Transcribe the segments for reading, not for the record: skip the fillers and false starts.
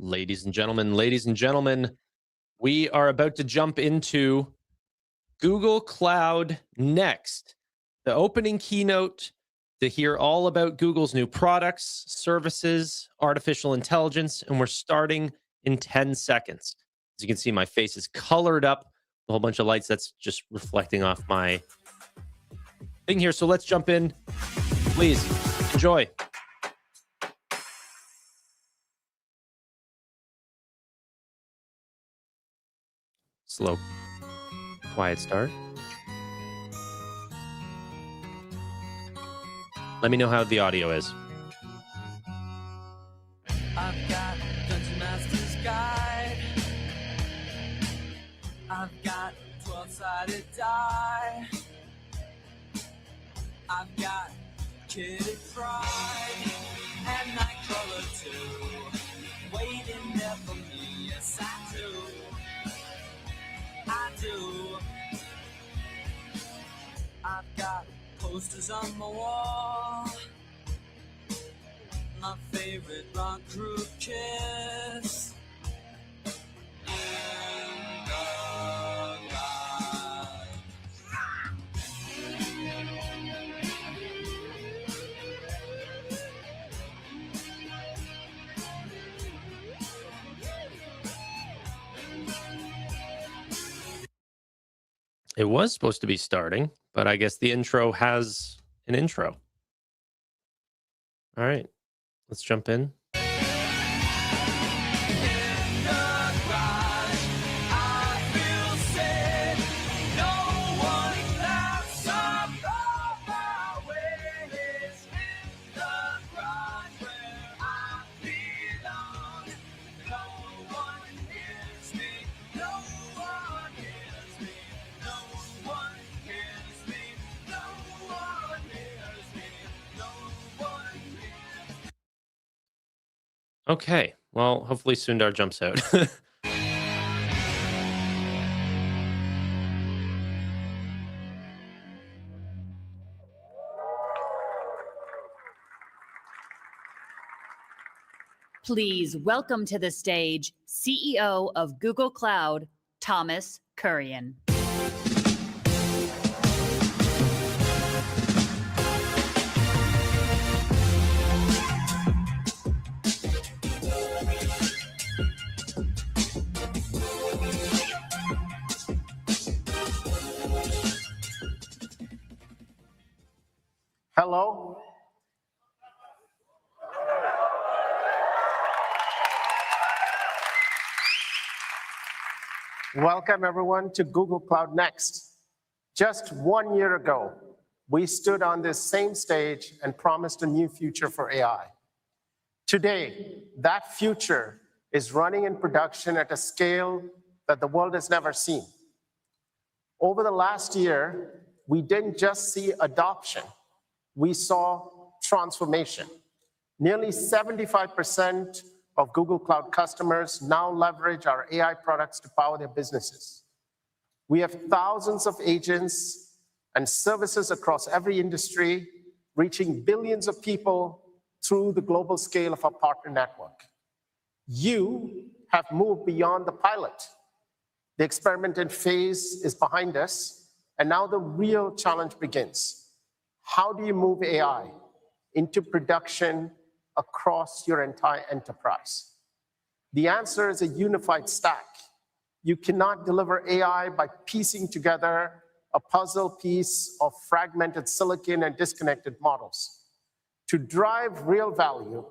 Ladies and gentlemen, we are about to jump into Google Cloud Next, the opening keynote to hear all about Google's new products, services, artificial intelligence, and we're starting in 10 seconds. As you can see, my face is colored up, a whole bunch of lights that's just reflecting off my thing here. So let's jump in. Please enjoy. Slow, quiet start. Let me know how the audio is. I've got Dungeon Master's Guide. I've got 12-sided die. I've got Kitty Pride and Nightcrawler too. Waiting there for me, yes I do. I do. I've got posters on the wall. My favorite rock group, Kiss. And the light. It was supposed to be starting, but I guess the intro has an intro. All right, let's jump in. Okay, well, hopefully Sundar jumps out. Please welcome to the stage CEO of Google Cloud, Thomas Kurian. Hello. Welcome, everyone, to Google Cloud Next. Just 1 year ago, we stood on this same stage and promised a new future for AI. Today, that future is running in production at a scale that the world has never seen. Over the last year, we didn't just see adoption, we saw transformation. Nearly 75% of Google Cloud customers now leverage our AI products to power their businesses. We have thousands of agents and services across every industry, reaching billions of people through the global scale of our partner network. You have moved beyond the pilot. The experimental phase is behind us, and now the real challenge begins. How do you move AI into production across your entire enterprise? The answer is a unified stack. You cannot deliver AI by piecing together a puzzle piece of fragmented silicon and disconnected models. To drive real value,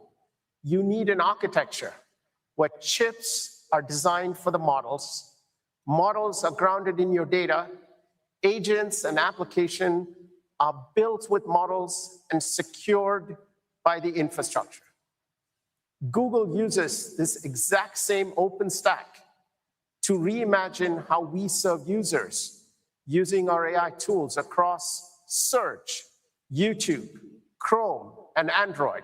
you need an architecture where chips are designed for the models are grounded in your data, agents and application are built with models and secured by the infrastructure. Google uses this exact same open stack to reimagine how we serve users using our AI tools across Search, YouTube, Chrome, and Android.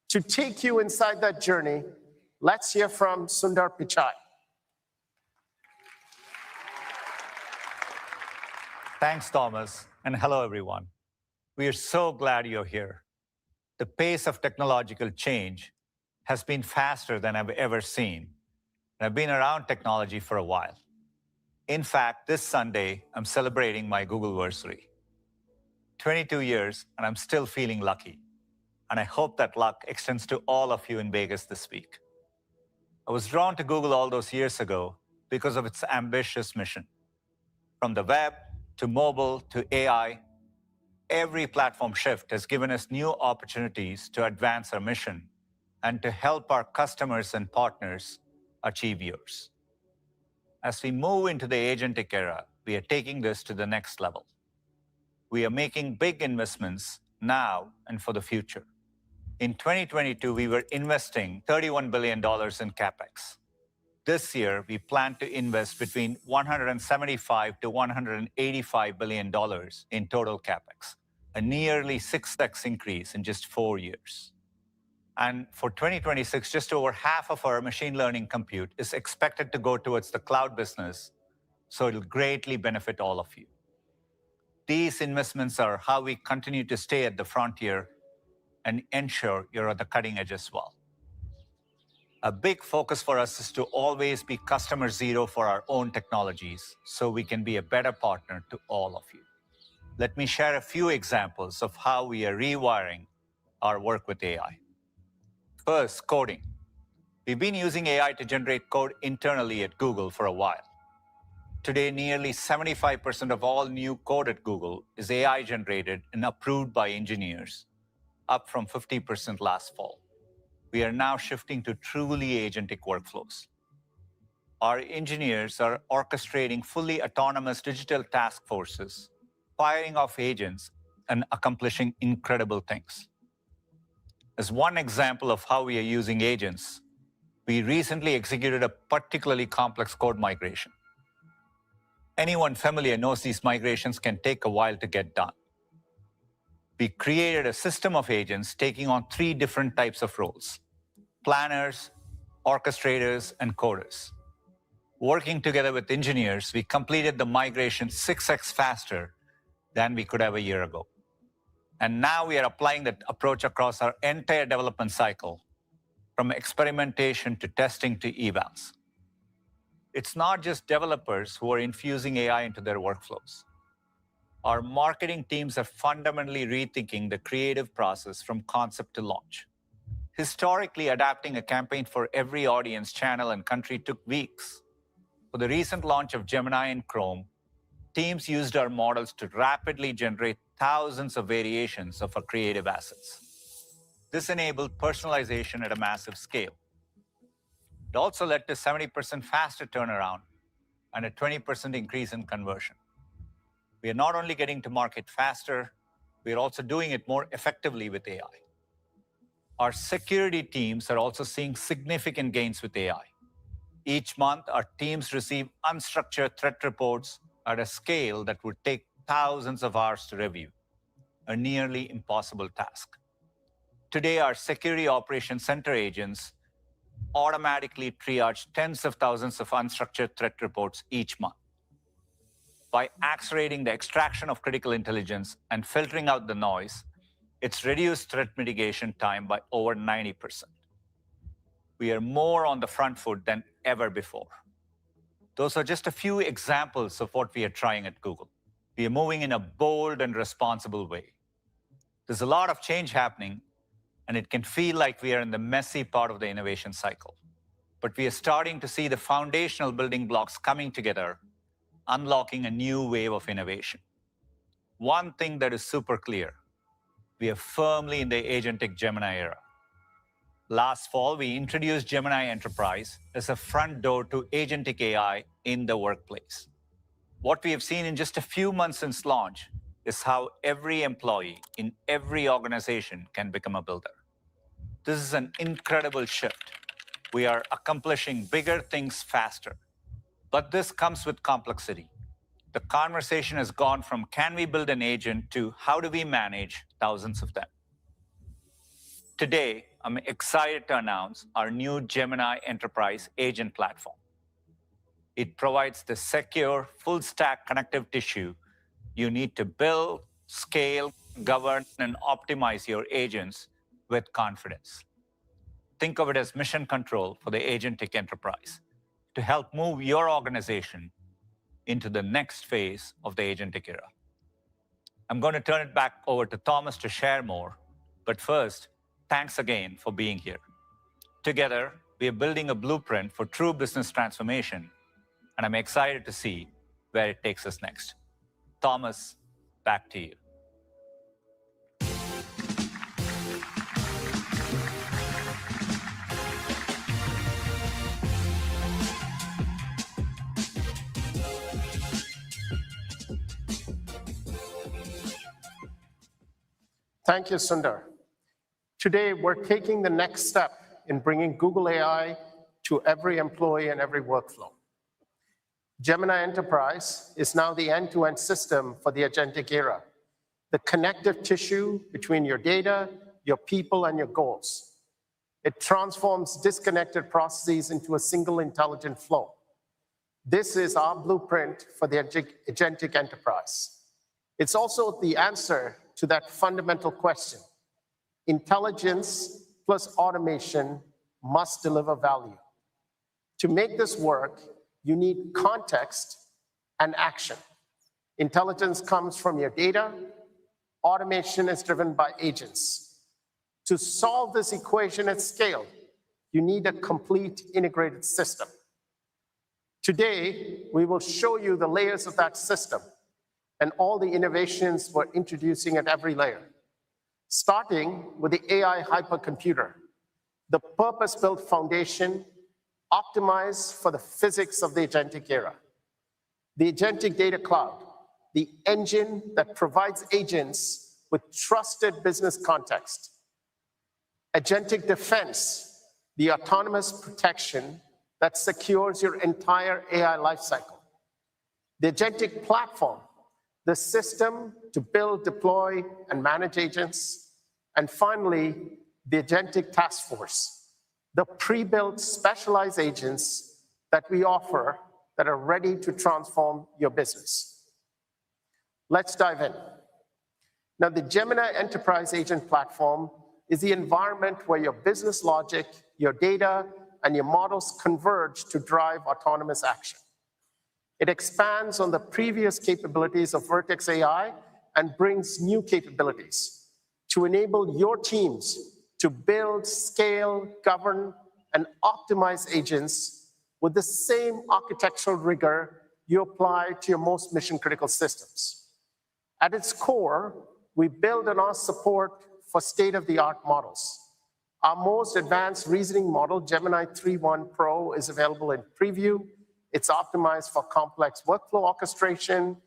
To take you inside that journey, let's hear from Sundar Pichai. Thanks, Thomas, and hello, everyone. We are so glad you're here. The pace of technological change has been faster than I've ever seen. And I've been around technology for a while. In fact, this Sunday, I'm celebrating my Googleversary. 22 years, and I'm still feeling lucky. And I hope that luck extends to all of you in Vegas this week. I was drawn to Google all those years ago because of its ambitious mission. From the web to mobile to AI, every platform shift has given us new opportunities to advance our mission and to help our customers and partners achieve yours. As we move into the agentic era, we are taking this to the next level. We are making big investments now and for the future. In 2022, we were investing $31 billion in CapEx. This year, we plan to invest between $175 to $185 billion in total CapEx, a nearly 6x increase in just 4 years. And for 2026, just over half of our machine learning compute is expected to go towards the cloud business, so it'll greatly benefit all of you. These investments are how we continue to stay at the frontier and ensure you're at the cutting edge as well. A big focus for us is to always be customer zero for our own technologies so we can be a better partner to all of you. Let me share a few examples of how we are rewiring our work with AI. First, coding. We've been using AI to generate code internally at Google for a while. Today, nearly 75% of all new code at Google is AI generated and approved by engineers, up from 50% last fall. We are now shifting to truly agentic workflows. Our engineers are orchestrating fully autonomous digital task forces, firing off agents, and accomplishing incredible things. As one example of how we are using agents, we recently executed a particularly complex code migration. Anyone familiar knows these migrations can take a while to get done. We created a system of agents taking on 3 different types of roles: planners, orchestrators, and coders. Working together with engineers, we completed the migration 6x faster than we could have a year ago. And now we are applying that approach across our entire development cycle, from experimentation to testing to evals. It's not just developers who are infusing AI into their workflows. Our marketing teams are fundamentally rethinking the creative process from concept to launch. Historically, adapting a campaign for every audience, channel, and country took weeks. For the recent launch of Gemini and Chrome, teams used our models to rapidly generate thousands of variations of our creative assets. This enabled personalization at a massive scale. It also led to 70% faster turnaround and a 20% increase in conversion. We are not only getting to market faster, we are also doing it more effectively with AI. Our security teams are also seeing significant gains with AI. Each month, our teams receive unstructured threat reports at a scale that would take thousands of hours to review, a nearly impossible task. Today, our security operations center agents automatically triage tens of thousands of unstructured threat reports each month. By accelerating the extraction of critical intelligence and filtering out the noise, it's reduced threat mitigation time by over 90%. We are more on the front foot than ever before. Those are just a few examples of what we are trying at Google. We are moving in a bold and responsible way. There's a lot of change happening, and it can feel like we are in the messy part of the innovation cycle. But we are starting to see the foundational building blocks coming together, unlocking a new wave of innovation. One thing that is super clear: we are firmly in the agentic Gemini era. Last fall, we introduced Gemini Enterprise as a front door to agentic AI in the workplace. What we have seen in just a few months since launch is how every employee in every organization can become a builder. This is an incredible shift. We are accomplishing bigger things faster. But this comes with complexity. The conversation has gone from can we build an agent to how do we manage thousands of them? Today, I'm excited to announce our new Gemini Enterprise agent platform. It provides the secure, full-stack connective tissue you need to build, scale, govern, and optimize your agents with confidence. think of it as mission control for the Agentic Enterprise to help move your organization into the next phase of the Agentic era. I'm going to turn it back over to Thomas to share more, but first, thanks again for being here. Together, we are building a blueprint for true business transformation, and I'm excited to see where it takes us next. Thomas, back to you. Thank you, Sundar. Today, we're taking the next step in bringing Google AI to every employee and every workflow. Gemini Enterprise is now the end-to-end system for the agentic era, the connective tissue between your data, your people, and your goals. It transforms disconnected processes into a single intelligent flow. This is our blueprint for the agentic enterprise. It's also the answer to that fundamental question. Intelligence plus automation must deliver value. To make this work, you need context and action. Intelligence comes from your data. Automation is driven by agents. To solve this equation at scale, you need a complete integrated system. Today, we will show you the layers of that system and all the innovations we're introducing at every layer, starting with the AI hypercomputer, the purpose-built foundation optimized for the physics of the agentic era. The Agentic Data Cloud, the engine that provides agents with trusted business context. Agentic Defense, the autonomous protection that secures your entire AI lifecycle. The Agentic Platform, the system to build, deploy, and manage agents. And finally, the Agentic Task Force, the pre-built specialized agents that we offer that are ready to transform your business. Let's dive in. Now, the Gemini Enterprise Agent Platform is the environment where your business logic, your data, and your models converge to drive autonomous action. It expands on the previous capabilities of Vertex AI and brings new capabilities to enable your teams to build, scale, govern, and optimize agents with the same architectural rigor you apply to your most mission-critical systems. At its core, we build on our support for state-of-the-art models. Our most advanced reasoning model, Gemini 3.1 Pro, is available in preview. It's optimized for complex workflow orchestration.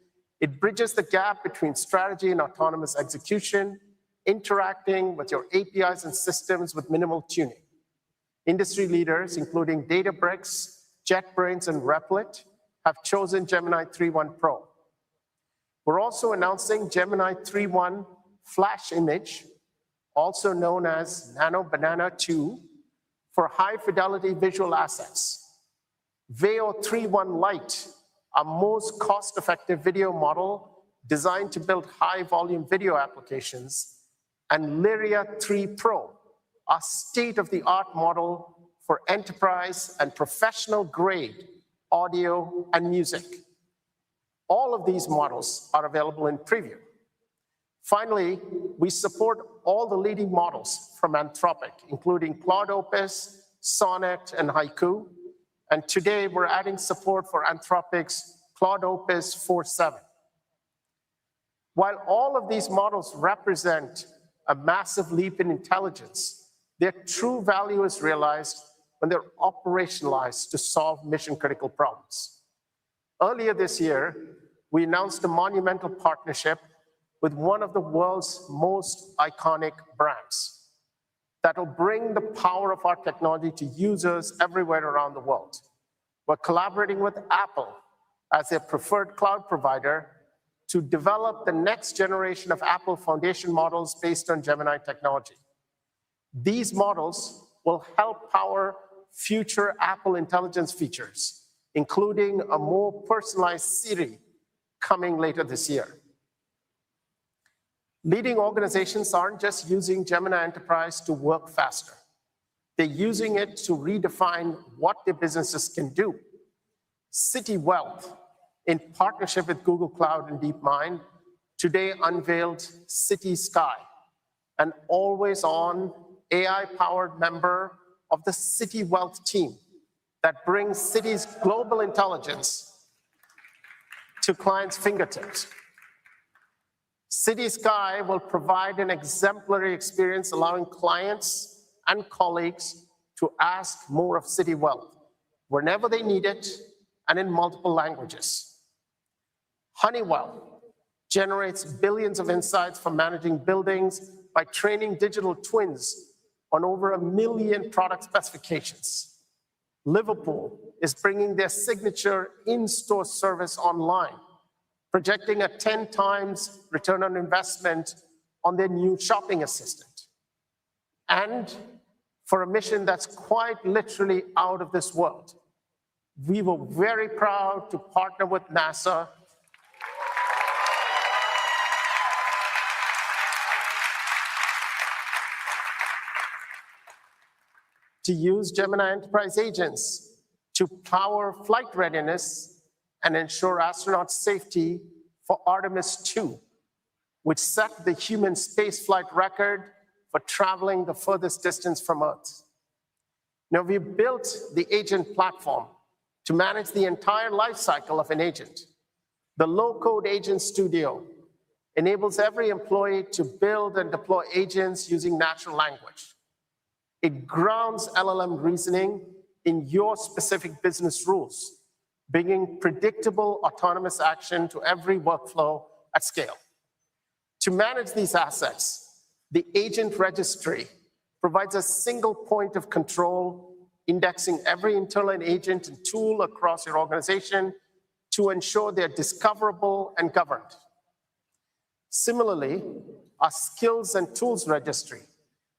It bridges the gap between strategy and autonomous execution, interacting with your APIs and systems with minimal tuning. Industry leaders, including Databricks, JetBrains, and Replit, have chosen Gemini 3.1 Pro. We're also announcing Gemini 3.1 Flash Image, also known as Nano Banana 2, for high-fidelity visual assets. Veo 3.1 Lite, our most cost-effective video model designed to build high-volume video applications, and Lyria 3 Pro, a state-of-the-art model for enterprise and professional-grade audio and music. All of these models are available in preview. Finally, we support all the leading models from Anthropic, including Claude Opus, Sonnet, and Haiku. And today, we're adding support for Anthropic's Claude Opus 4.7. While all of these models represent a massive leap in intelligence, their true value is realized when they're operationalized to solve mission-critical problems. Earlier this year, we announced a monumental partnership with one of the world's most iconic brands that will bring the power of our technology to users everywhere around the world. We're collaborating with Apple as their preferred cloud provider to develop the next generation of Apple foundation models based on Gemini technology. These models will help power future Apple intelligence features, including a more personalized Siri coming later this year. Leading organizations aren't just using Gemini Enterprise to work faster. They're using it to redefine what their businesses can do. City Wealth, in partnership with Google Cloud and DeepMind, today unveiled City Sky, an always-on AI-powered member of the City Wealth team that brings cities' global intelligence to clients' fingertips. City Sky will provide an exemplary experience, allowing clients and colleagues to ask more of City Wealth whenever they need it and in multiple languages. Honeywell generates billions of insights from managing buildings by training digital twins on over 1 million product specifications. Liverpool is bringing their signature in-store service online, projecting a 10 times return on investment on their new shopping assistant. And for a mission that's quite literally out of this world, we were very proud to partner with NASA to use Gemini Enterprise agents to power flight readiness and ensure astronaut safety for Artemis 2, which set the human spaceflight record for traveling the furthest distance from Earth. Now, we built the agent platform to manage the entire life cycle of an agent. The low-code agent studio enables every employee to build and deploy agents using natural language. It grounds LLM reasoning in your specific business rules, bringing predictable autonomous action to every workflow at scale. To manage these assets, the agent registry provides a single point of control, indexing every internal agent and tool across your organization to ensure they're discoverable and governed. Similarly, our skills and tools registry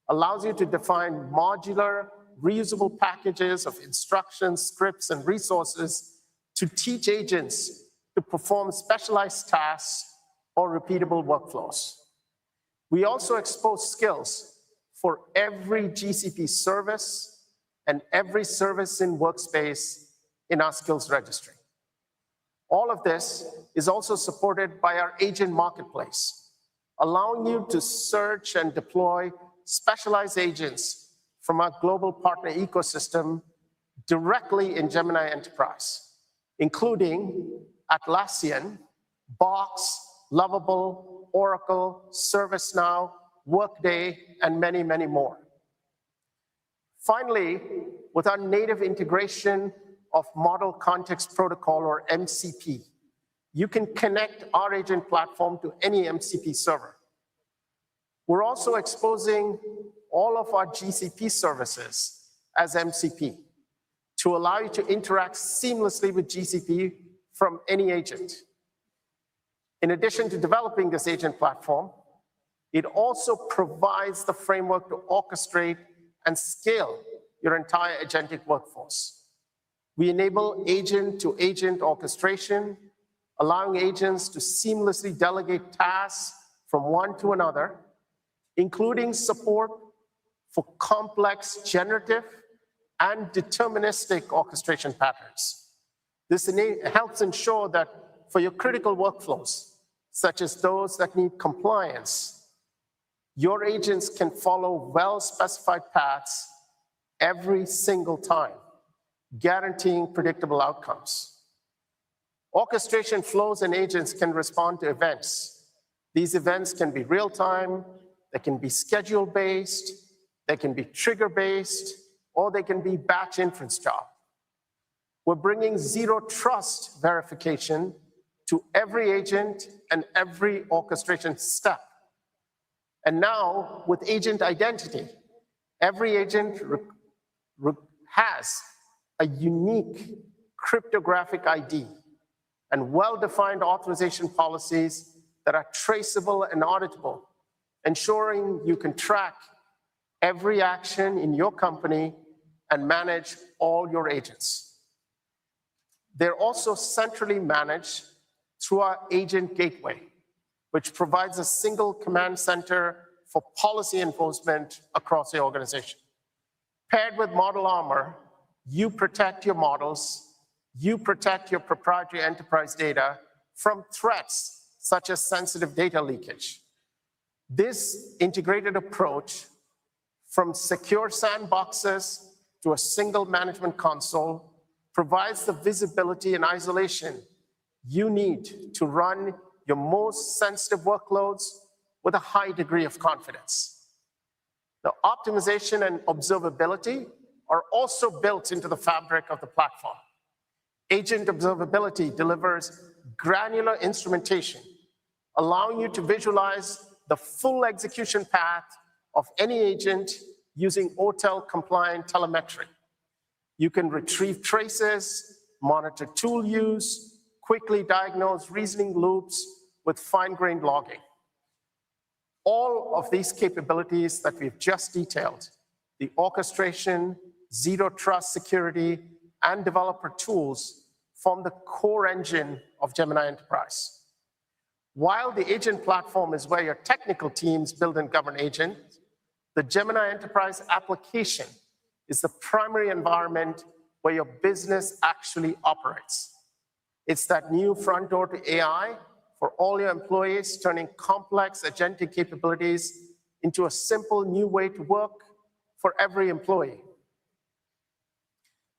allows you to define modular, reusable packages of instructions, scripts, and resources to teach agents to perform specialized tasks or repeatable workflows. We also expose skills for every GCP service and every service in Workspace in our skills registry. All of this is also supported by our agent marketplace, allowing you to search and deploy specialized agents from our global partner ecosystem directly in Gemini Enterprise, including Atlassian, Box, Lovable, Oracle, ServiceNow, Workday, and many, many more. Finally, with our native integration of Model Context Protocol, or MCP, you can connect our agent platform to any MCP server. We're also exposing all of our GCP services as MCP to allow you to interact seamlessly with GCP from any agent. In addition to developing this agent platform, it also provides the framework to orchestrate and scale your entire agentic workforce. We enable agent-to-agent orchestration, allowing agents to seamlessly delegate tasks from one to another, including support for complex generative and deterministic orchestration patterns. This helps ensure that for your critical workflows, such as those that need compliance, your agents can follow well-specified paths every single time, guaranteeing predictable outcomes. Orchestration flows and agents can respond to events. These events can be real-time, they can be schedule-based, they can be trigger-based, or they can be batch inference job. We're bringing zero trust verification to every agent and every orchestration step. And now, with agent identity, every agent has a unique cryptographic ID and well-defined authorization policies that are traceable and auditable, ensuring you can track every action in your company and manage all your agents. They're also centrally managed through our agent gateway, which provides a single command center for policy enforcement across the organization. Paired with Model Armor, you protect your models, you protect your proprietary enterprise data from threats such as sensitive data leakage. This integrated approach, from secure sandboxes to a single management console, provides the visibility and isolation you need to run your most sensitive workloads with a high degree of confidence. Now, optimization and observability are also built into the fabric of the platform. Agent observability delivers granular instrumentation, allowing you to visualize the full execution path of any agent using OTel-compliant telemetry. You can retrieve traces, monitor tool use, quickly diagnose reasoning loops with fine-grained logging. All of these capabilities that we've just detailed, the orchestration, zero trust security, and developer tools, form the core engine of Gemini Enterprise. While the agent platform is where your technical teams build and govern agents, the Gemini Enterprise application is the primary environment where your business actually operates. It's that new front door to AI for all your employees, turning complex agentic capabilities into a simple new way to work for every employee.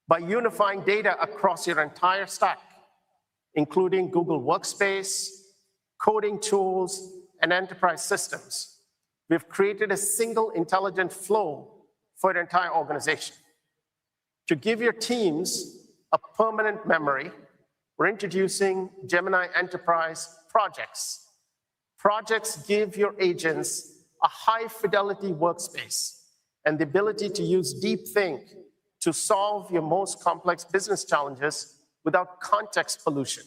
By unifying data across your entire stack, including Google Workspace, coding tools, and enterprise systems, we've created a single intelligent flow for your entire organization. To give your teams a permanent memory, we're introducing Gemini Enterprise Projects. Projects give your agents a high-fidelity workspace and the ability to use deep think to solve your most complex business challenges without context pollution.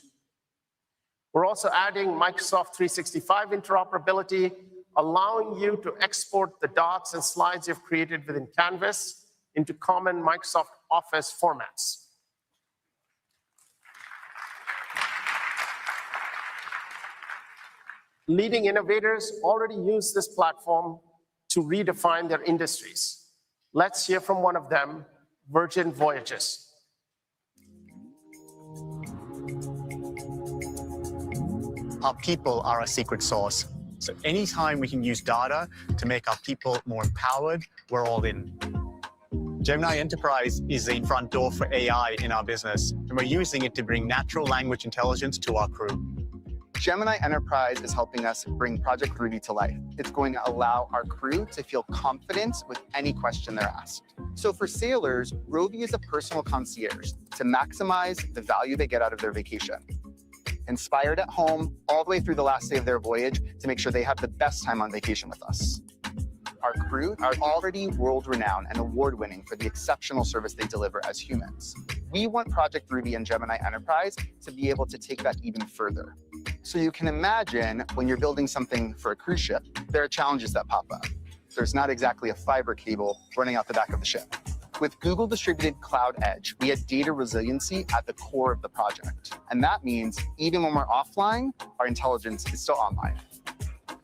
We're also adding Microsoft 365 interoperability, allowing you to export the docs and slides you've created within Canvas into common Microsoft Office formats. Leading innovators already use this platform to redefine their industries. Let's hear from one of them, Virgin Voyages. Our people are our secret sauce. So anytime we can use data to make our people more empowered, we're all in. Gemini Enterprise is a front door for AI in our business, and we're using it to bring natural language intelligence to our crew. Gemini Enterprise is helping us bring Project Ruby to life. It's going to allow our crew to feel confident with any question they're asked. So for sailors, Rovi is a personal concierge to maximize the value they get out of their vacation. Inspired at home all the way through the last day of their voyage to make sure they have the best time on vacation with us. Our crew are already world-renowned and award-winning for the exceptional service they deliver as humans. We want Project Ruby and Gemini Enterprise to be able to take that even further. So you can imagine when you're building something for a cruise ship, there are challenges that pop up. There's not exactly a fiber cable running out the back of the ship. With Google Distributed Cloud Edge, we had data resiliency at the core of the project. And that means even when we're offline, our intelligence is still online.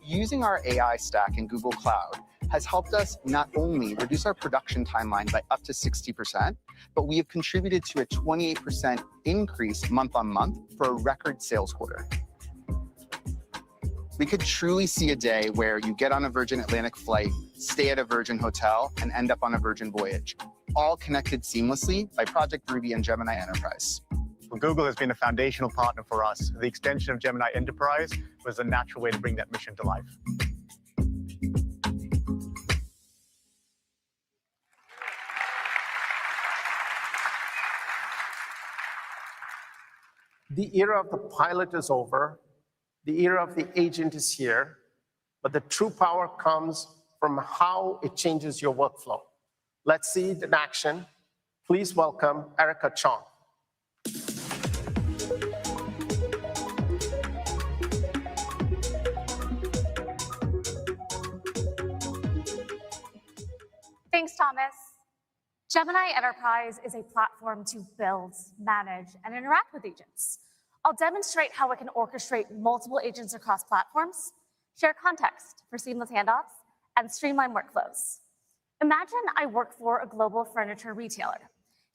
Using our AI stack in Google Cloud has helped us not only reduce our production timeline by up to 60%, but we have contributed to a 28% increase month on month for a record sales quarter. We could truly see a day where you get on a Virgin Atlantic flight, stay at a Virgin hotel, and end up on a Virgin voyage, all connected seamlessly by Project Ruby and Gemini Enterprise. Well, Google has been a foundational partner for us. The extension of Gemini Enterprise was a natural way to bring that mission to life. The era of the pilot is over. The era of the agent is here, but the true power comes from how it changes your workflow. Let's see it in action. Please welcome Erica Chong. Thanks, Thomas. Gemini Enterprise is a platform to build, manage, and interact with agents. I'll demonstrate how it can orchestrate multiple agents across platforms, share context for seamless handoffs, and streamline workflows. Imagine I work for a global furniture retailer.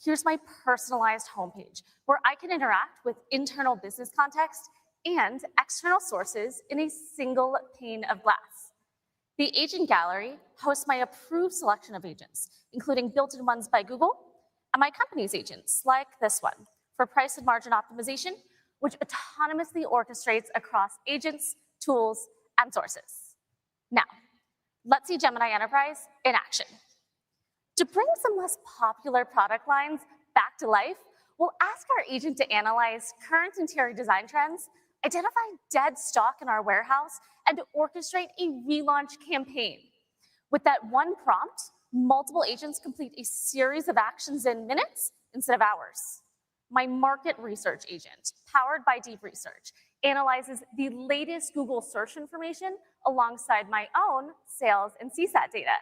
Here's my personalized homepage where I can interact with internal business context and external sources in a single pane of glass. The agent gallery hosts my approved selection of agents, including built-in ones by Google and my company's agents, like this one, for price and margin optimization, which autonomously orchestrates across agents, tools, and sources. Now, let's see Gemini Enterprise in action. To bring some less popular product lines back to life, we'll ask our agent to analyze current interior design trends, identify dead stock in our warehouse, and to orchestrate a relaunch campaign. With that one prompt, multiple agents complete a series of actions in minutes instead of hours. My market research agent, powered by deep research, analyzes the latest Google search information alongside my own sales and CSAT data.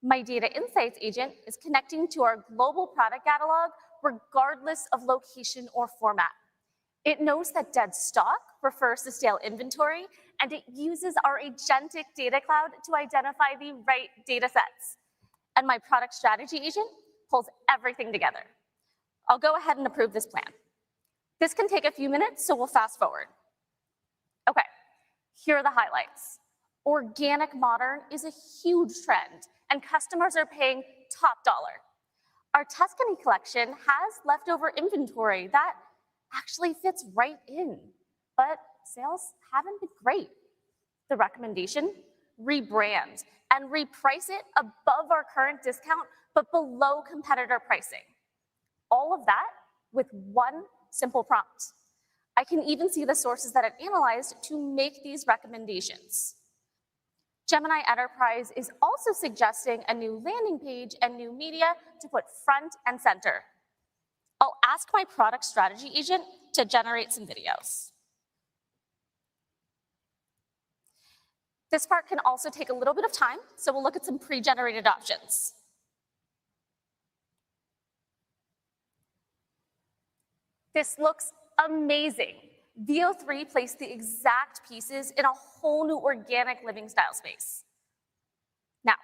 My data insights agent is connecting to our global product catalog regardless of location or format. It knows that dead stock refers to stale inventory, and it uses our Agentic data cloud to identify the right data sets. And my product strategy agent pulls everything together. I'll go ahead and approve this plan. This can take a few minutes, so we'll fast forward. Okay, here are the highlights. Organic modern is a huge trend, and customers are paying top dollar. Our Tuscany collection has leftover inventory that actually fits right in, but sales haven't been great. The recommendation, rebrand and reprice it above our current discount, but below competitor pricing. All of that with one simple prompt. I can even see the sources that it analyzed to make these recommendations. Gemini Enterprise is also suggesting a new landing page and new media to put front and center. I'll ask my product strategy agent to generate some videos. This part can also take a little bit of time, so we'll look at some pre-generated options. This looks amazing. VO3 placed the exact pieces in a whole new organic living style space. Now,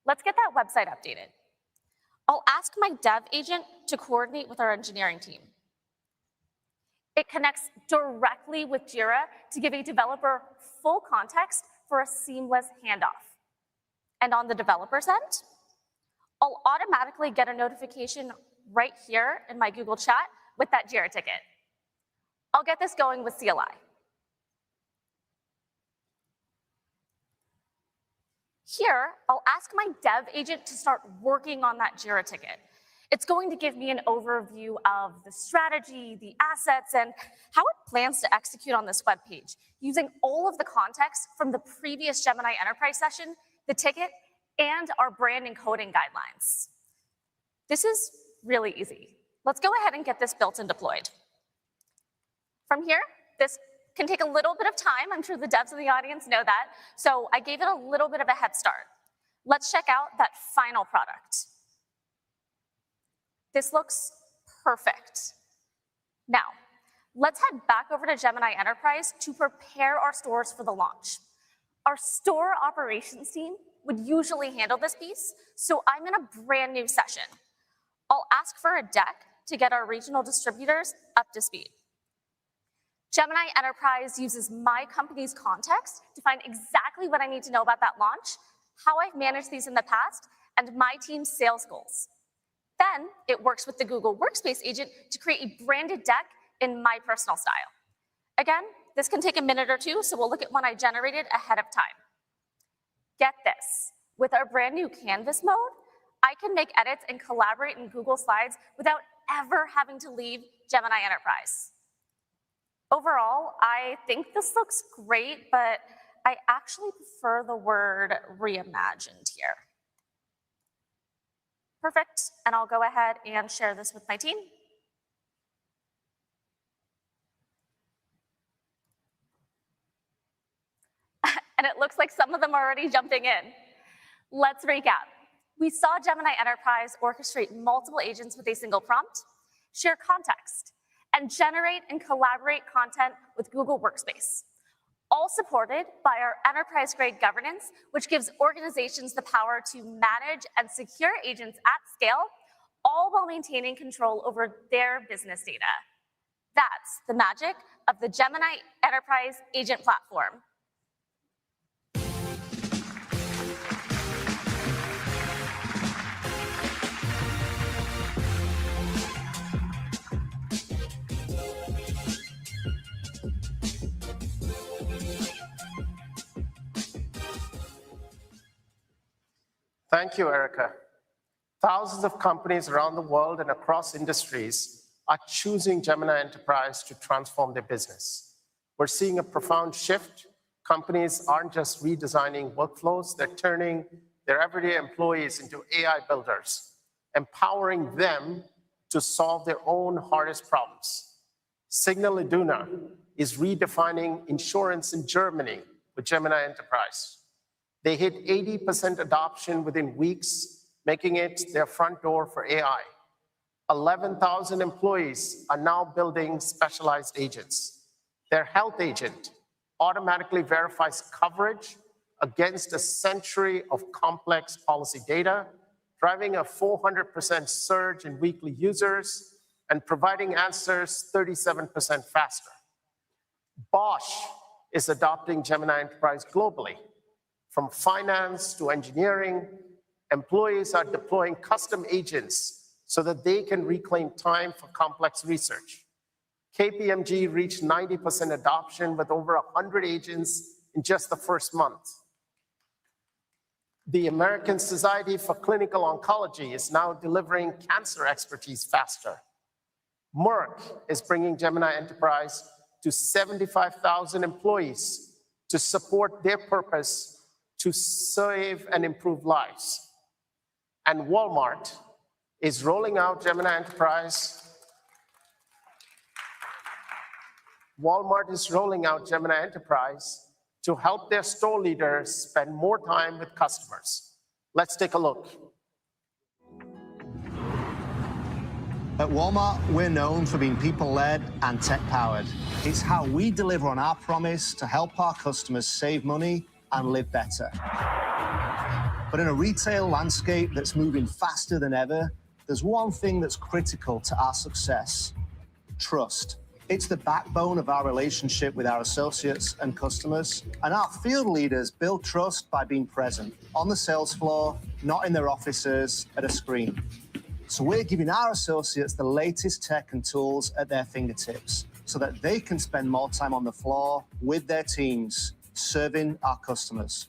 let's get that website updated. I'll ask my dev agent to coordinate with our engineering team. It connects directly with Jira to give a developer full context for a seamless handoff. And on the developer's end, I'll automatically get a notification right here in my Google chat with that Jira ticket. I'll get this going with CLI. Here, I'll ask my dev agent to start working on that Jira ticket. It's going to give me an overview of the strategy, the assets, and how it plans to execute on this web page, using all of the context from the previous Gemini Enterprise session, the ticket, and our brand and coding guidelines. This is really easy. Let's go ahead and get this built and deployed. From here, this can take a little bit of time. I'm sure the devs in the audience know that. So I gave it a little bit of a head start. Let's check out that final product. This looks perfect. Now, let's head back over to Gemini Enterprise to prepare our stores for the launch. Our store operations team would usually handle this piece, so I'm in a brand new session. I'll ask for a deck to get our regional distributors up to speed. Gemini Enterprise uses my company's context to find exactly what I need to know about that launch, how I've managed these in the past, and my team's sales goals. Then it works with the Google Workspace agent to create a branded deck in my personal style. Again, this can take a minute or two, so we'll look at one I generated ahead of time. Get this, with our brand new Canvas mode, I can make edits and collaborate in Google Slides without ever having to leave Gemini Enterprise. Overall, I think this looks great, but I actually prefer the word reimagined here. Perfect, and I'll go ahead and share this with my team. And it looks like some of them are already jumping in. Let's recap. We saw Gemini Enterprise orchestrate multiple agents with a single prompt, share context, and generate and collaborate content with Google Workspace, all supported by our enterprise-grade governance, which gives organizations the power to manage and secure agents at scale, all while maintaining control over their business data. That's the magic of the Gemini Enterprise Agent Platform. Thank you, Erica. Thousands of companies around the world and across industries are choosing Gemini Enterprise to transform their business. We're seeing a profound shift. Companies aren't just redesigning workflows, they're turning their everyday employees into AI builders, empowering them to solve their own hardest problems. Signal Iduna is redefining insurance in Germany with Gemini Enterprise. They hit 80% adoption within weeks, making it their front door for AI. 11,000 employees are now building specialized agents. Their health agent automatically verifies coverage against a century of complex policy data, driving a 400% surge in weekly users and providing answers 37% faster. Bosch is adopting Gemini Enterprise globally. From finance to engineering, employees are deploying custom agents so that they can reclaim time for complex research. KPMG reached 90% adoption with over 100 agents in just the first month. The American Society for Clinical Oncology is now delivering cancer expertise faster. Merck is bringing Gemini Enterprise to 75,000 employees to support their purpose to save and improve lives. And Walmart is rolling out Gemini Enterprise. Walmart is rolling out Gemini Enterprise to help their store leaders spend more time with customers. Let's take a look. At Walmart, we're known for being people-led and tech-powered. It's how we deliver on our promise to help our customers save money and live better. But in a retail landscape that's moving faster than ever, there's one thing that's critical to our success: trust. It's the backbone of our relationship with our associates and customers. And our field leaders build trust by being present on the sales floor, not in their offices at a screen. So we're giving our associates the latest tech and tools at their fingertips so that they can spend more time on the floor with their teams, serving our customers.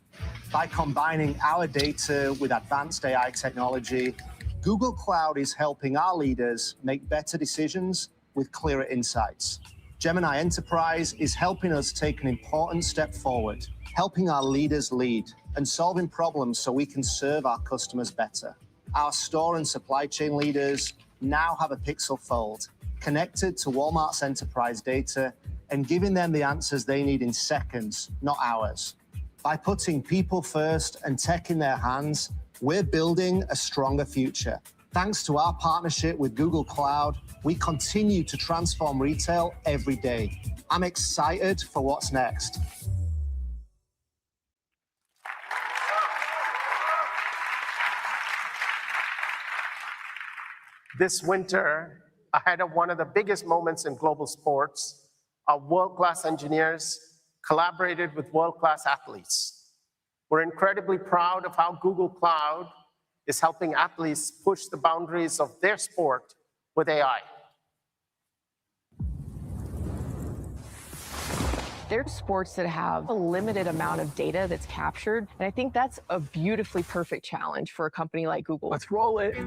By combining our data with advanced AI technology, Google Cloud is helping our leaders make better decisions with clearer insights. Gemini Enterprise is helping us take an important step forward, helping our leaders lead and solving problems so we can serve our customers better. Our store and supply chain leaders now have a Pixel Fold connected to Walmart's enterprise data and giving them the answers they need in seconds, not hours. By putting people first and tech in their hands, we're building a stronger future. Thanks to our partnership with Google Cloud, we continue to transform retail every day. I'm excited for what's next. This winter, ahead of one of the biggest moments in global sports, our world-class engineers collaborated with world-class athletes. We're incredibly proud of how Google Cloud is helping athletes push the boundaries of their sport with AI. There's sports that have a limited amount of data that's captured, and I think that's a beautifully perfect challenge for a company like Google. Let's roll it.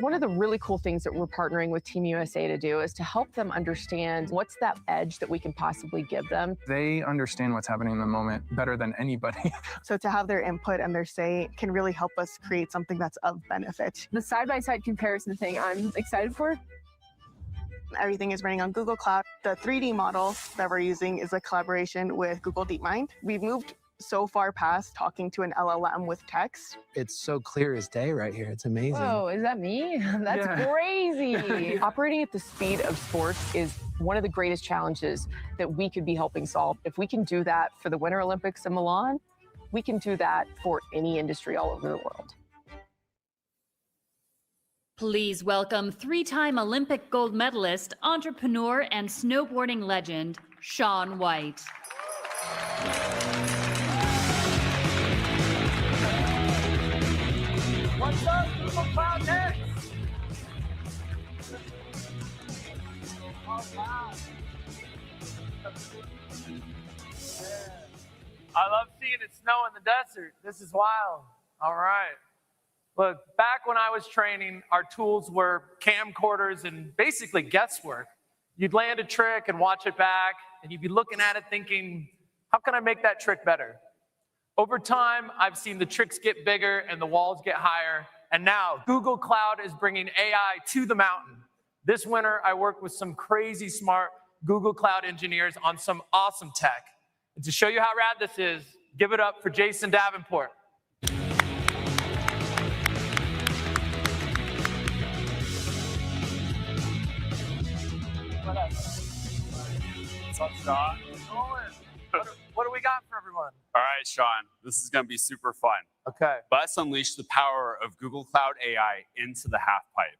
One of the really cool things that we're partnering with Team USA to do is to help them understand what's that edge that we can possibly give them. They understand what's happening in the moment better than anybody. So to have their input and their say can really help us create something that's of benefit. The side-by-side comparison thing I'm excited for. Everything is running on Google Cloud. The 3D model that we're using is a collaboration with Google DeepMind. We've moved so far past talking to an LLM with text. It's so clear as day right here. It's amazing. Whoa, is that me? That's crazy. Operating at the speed of sports is one of the greatest challenges that we could be helping solve. If we can do that for the Winter Olympics in Milan, we can do that for any industry all over the world. Please welcome three-time Olympic gold medalist, entrepreneur, and snowboarding legend, Shaun White. What's up, Google Cloud Next? Oh, wow. I love seeing it snow in the desert. This is wild. All right. Look, back when I was training, our tools were camcorders and basically guesswork. You'd land a trick and watch it back, and you'd be looking at it thinking, how can I make that trick better? Over time, I've seen the tricks get bigger and the walls get higher, and now Google Cloud is bringing AI to the mountain. This winter, I worked with some crazy smart Google Cloud engineers on some awesome tech. And to show you how rad this is, give it up for Jason Davenport. What's up, Sean? What do we got for everyone? All right, Sean, this is going to be super fun. Okay. Let's unleash the power of Google Cloud AI into the half pipe.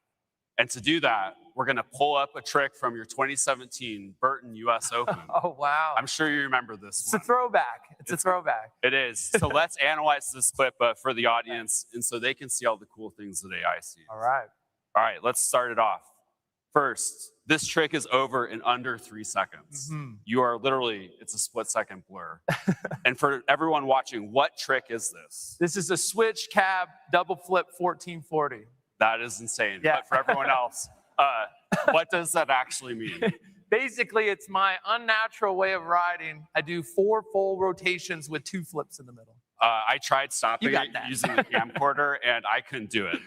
And to do that, we're going to pull up a trick from your 2017 Burton US Open. Oh, wow. I'm sure you remember this It's one. a throwback. It's a throwback. It is. So let's analyze this clip for the audience and so they can see all the cool things that AI sees. All right. All right, let's start it off. First, this trick is over in under 3 seconds. You are literally, it's a split-second blur. And for everyone watching, what trick is this? This is a switch cab double flip 1440. That is insane. Yeah. But for everyone else, what does that actually mean? Basically, it's my unnatural way of riding. I do 4 full rotations with 2 flips in the middle. I tried stopping it using the camcorder, and I couldn't do it.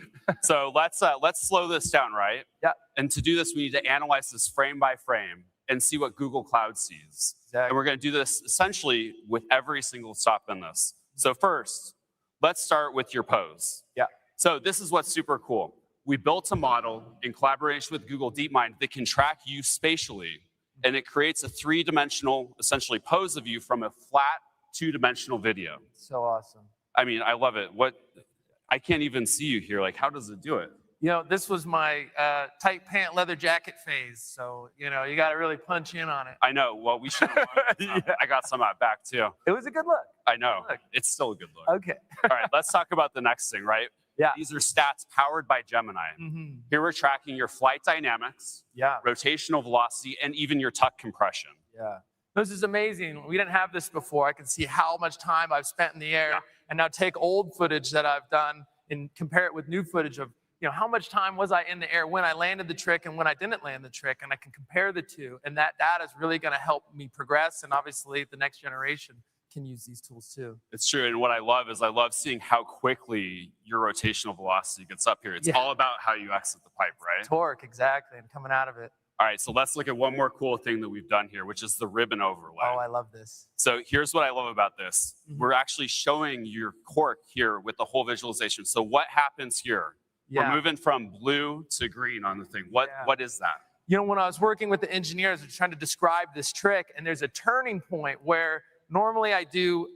So let's slow this down, right? Yeah. And to do this, we need to analyze this frame by frame and see what Google Cloud sees. Exactly. And we're going to do this essentially with every single stop in this. So first, let's start with your pose. Yeah. So this is what's super cool. We built a model in collaboration with Google DeepMind that can track you spatially, and it creates a 3-dimensional, essentially, pose of you from a flat 2-dimensional video. So awesome. I mean, I love it. I can't even see you here. Like, how does it do it? You know, this was my tight pant leather jacket phase. So, you know, you got to really punch in on it. I know. Well, we should have I got some out back, too. It was a good look. I know. Look. It's still a good look. Okay. All right, let's talk about the next thing, right? Yeah. These are stats powered by Gemini. Here we're tracking your flight dynamics, Yeah. rotational velocity, and even your tuck compression. Yeah. This is amazing. We didn't have this before. I can see how much time I've spent in the air and now take old footage that I've done and compare it with new footage of, you know, how much time was I in the air when I landed the trick and when I didn't land the trick, and I can compare the two. And that data is really going to help me progress, and obviously the next generation can use these tools too. It's true, and what I love is I love seeing how quickly your rotational velocity gets up here. It's all about how you exit the pipe, right? Torque, exactly, and coming out of it. All right, so let's look at one more cool thing that we've done here, which is the ribbon overlay. Oh, I love this. So here's what I love about this. We're actually showing your cork here with the whole visualization. So what happens here? Yeah. We're moving from blue to green on the thing. What is that? You know, when I was working with the engineers, I was trying to describe this trick, and there's a turning point where normally I do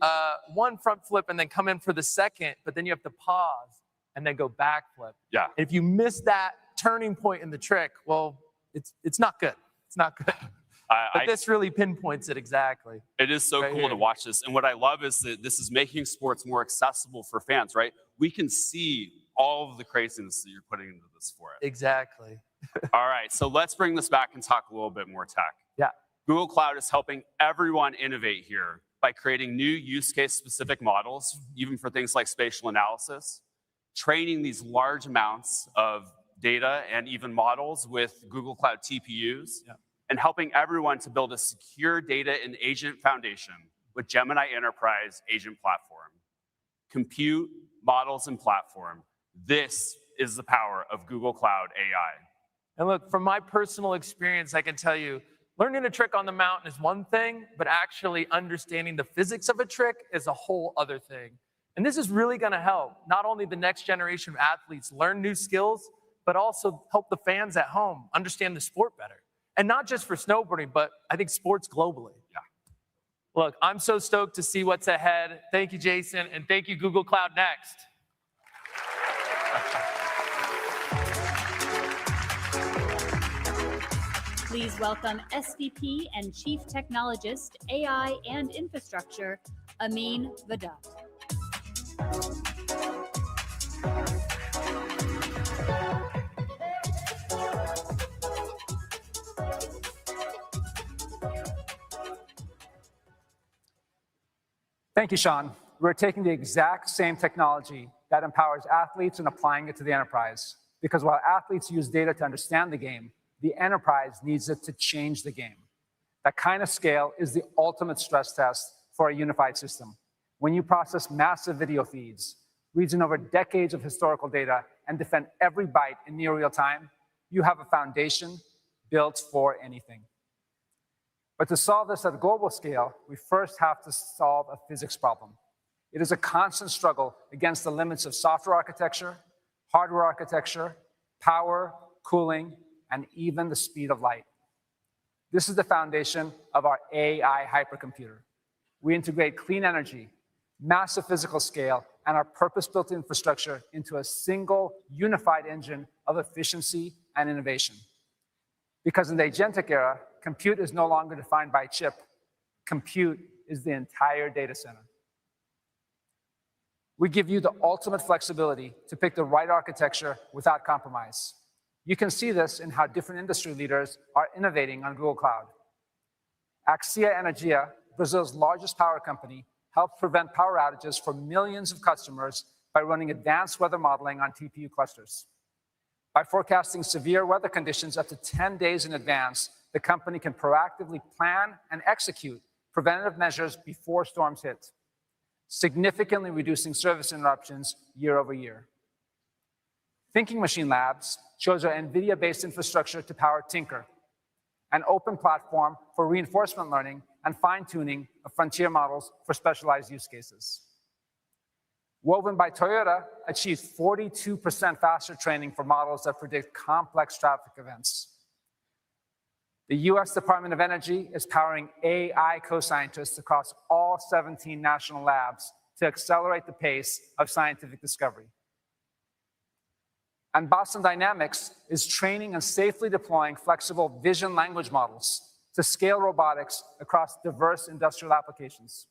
1 front flip and then come in for the second, but then you have to pause and then go back flip. Yeah. If you miss that turning point in the trick, well, it's not good. It's not good. But this really pinpoints it exactly. It is so cool to watch this. And what I love is that this is making sports more accessible for fans, right? We can see all of the craziness that you're putting into this for it. Exactly. All right, so let's bring this back and talk a little bit more tech. Yeah. Google Cloud is helping everyone innovate here by creating new use case specific models, even for things like spatial analysis, training these large amounts of data and even models with Google Cloud TPUs, and helping everyone to build a secure data and agent foundation with Gemini Enterprise Agent Platform. Compute, models, and platform. This is the power of Google Cloud AI. And look, from my personal experience, I can tell you, Learning a trick on the mountain is one thing, but actually understanding the physics of a trick is a whole other thing. And this is really going to help not only the next generation of athletes learn new skills, but also help the fans at home understand the sport better. And not just for snowboarding, but I think sports globally. Yeah. Look, I'm so stoked to see what's ahead. Thank you, Jason, and thank you, Google Cloud Next. Please welcome SVP and Chief Technologist, AI and Infrastructure, Amin Vedat. Thank you, Sean. We're taking the exact same technology that empowers athletes and applying it to the enterprise. Because while athletes use data to understand the game, the enterprise needs it to change the game. That kind of scale is the ultimate stress test for a unified system. When you process massive video feeds, reason over decades of historical data, and defend every byte in near real time, you have a foundation built for anything. But to solve this at a global scale, we first have to solve a physics problem. It is a constant struggle against the limits of software architecture, hardware architecture, power, cooling, and even the speed of light. This is the foundation of our AI hypercomputer. We integrate clean energy, massive physical scale, and our purpose-built infrastructure into a single unified engine of efficiency and innovation. Because in the agentic era, compute is no longer defined by a chip. Compute is the entire data center. We give you the ultimate flexibility to pick the right architecture without compromise. You can see this in how different industry leaders are innovating on Google Cloud. Axia Energia, Brazil's largest power company, helps prevent power outages for millions of customers by running advanced weather modeling on TPU clusters. By forecasting severe weather conditions up to 10 days in advance, the company can proactively plan and execute preventative measures before storms hit, significantly reducing service interruptions year over year. Thinking Machine Labs chose our NVIDIA-based infrastructure to power Tinker, an open platform for reinforcement learning and fine-tuning of frontier models for specialized use cases. Woven by Toyota achieved 42% faster training for models that predict complex traffic events. The US Department of Energy is powering AI co-scientists across all 17 national labs to accelerate the pace of scientific discovery. And Boston Dynamics is training and safely deploying flexible vision language models to scale robotics across diverse industrial applications.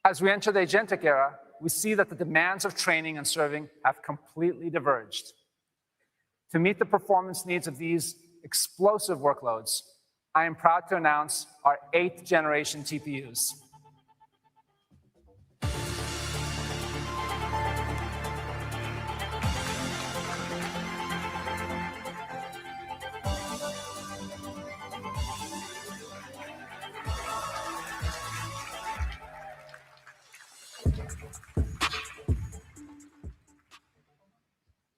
As we enter the agentic era, we see that the demands of training and serving have completely diverged. To meet the performance needs of these explosive workloads, I am proud to announce our 8th generation TPUs.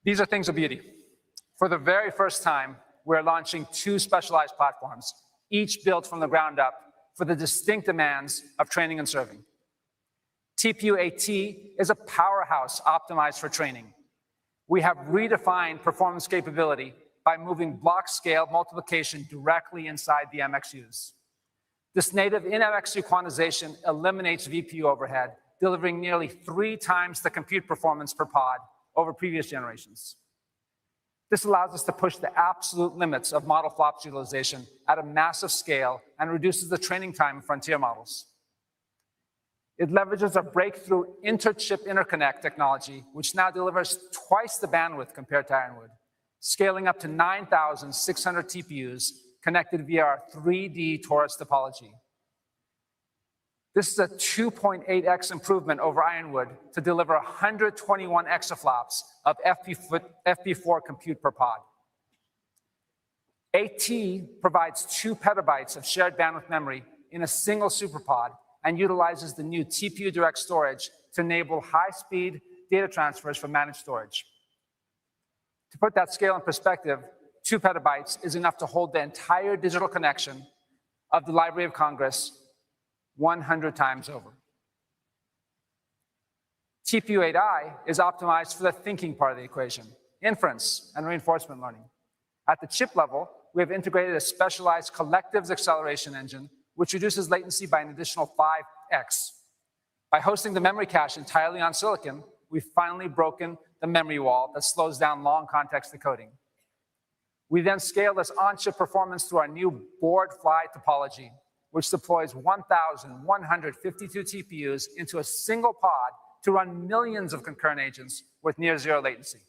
These are things of beauty. For the very first time, we're launching 2 specialized platforms, each built from the ground up for the distinct demands of training and serving. TPU-AT is a powerhouse optimized for training. We have redefined performance capability by moving block scale multiplication directly inside the MXUs. This native in-MXU quantization eliminates VPU overhead, delivering nearly 3 times the compute performance per pod over previous generations. This allows us to push the absolute limits of model flops utilization at a massive scale and reduces the training time of frontier models. It leverages a breakthrough inter-chip interconnect technology, which now delivers twice the bandwidth compared to Ironwood, scaling up to 9,600 TPUs connected via our 3D torus topology. This is a 2.8x improvement over Ironwood to deliver 121 exaflops of FP4 compute per pod. AT provides 2 petabytes of shared bandwidth memory in a single superpod and utilizes the new TPU direct storage to enable high-speed data transfers from managed storage. To put that scale in perspective, 2 petabytes is enough to hold the entire digital connection of the Library of Congress 100 times over. TPU-8i is optimized for the thinking part of the equation, inference and reinforcement learning. At the chip level, we have integrated a specialized collectives acceleration engine, which reduces latency by an additional 5x. By hosting the memory cache entirely on silicon, we've finally broken the memory wall that slows down long context decoding. We then scale this on-chip performance through our new board fly topology, which deploys 1,152 TPUs into a single pod to run millions of concurrent agents with near zero latency.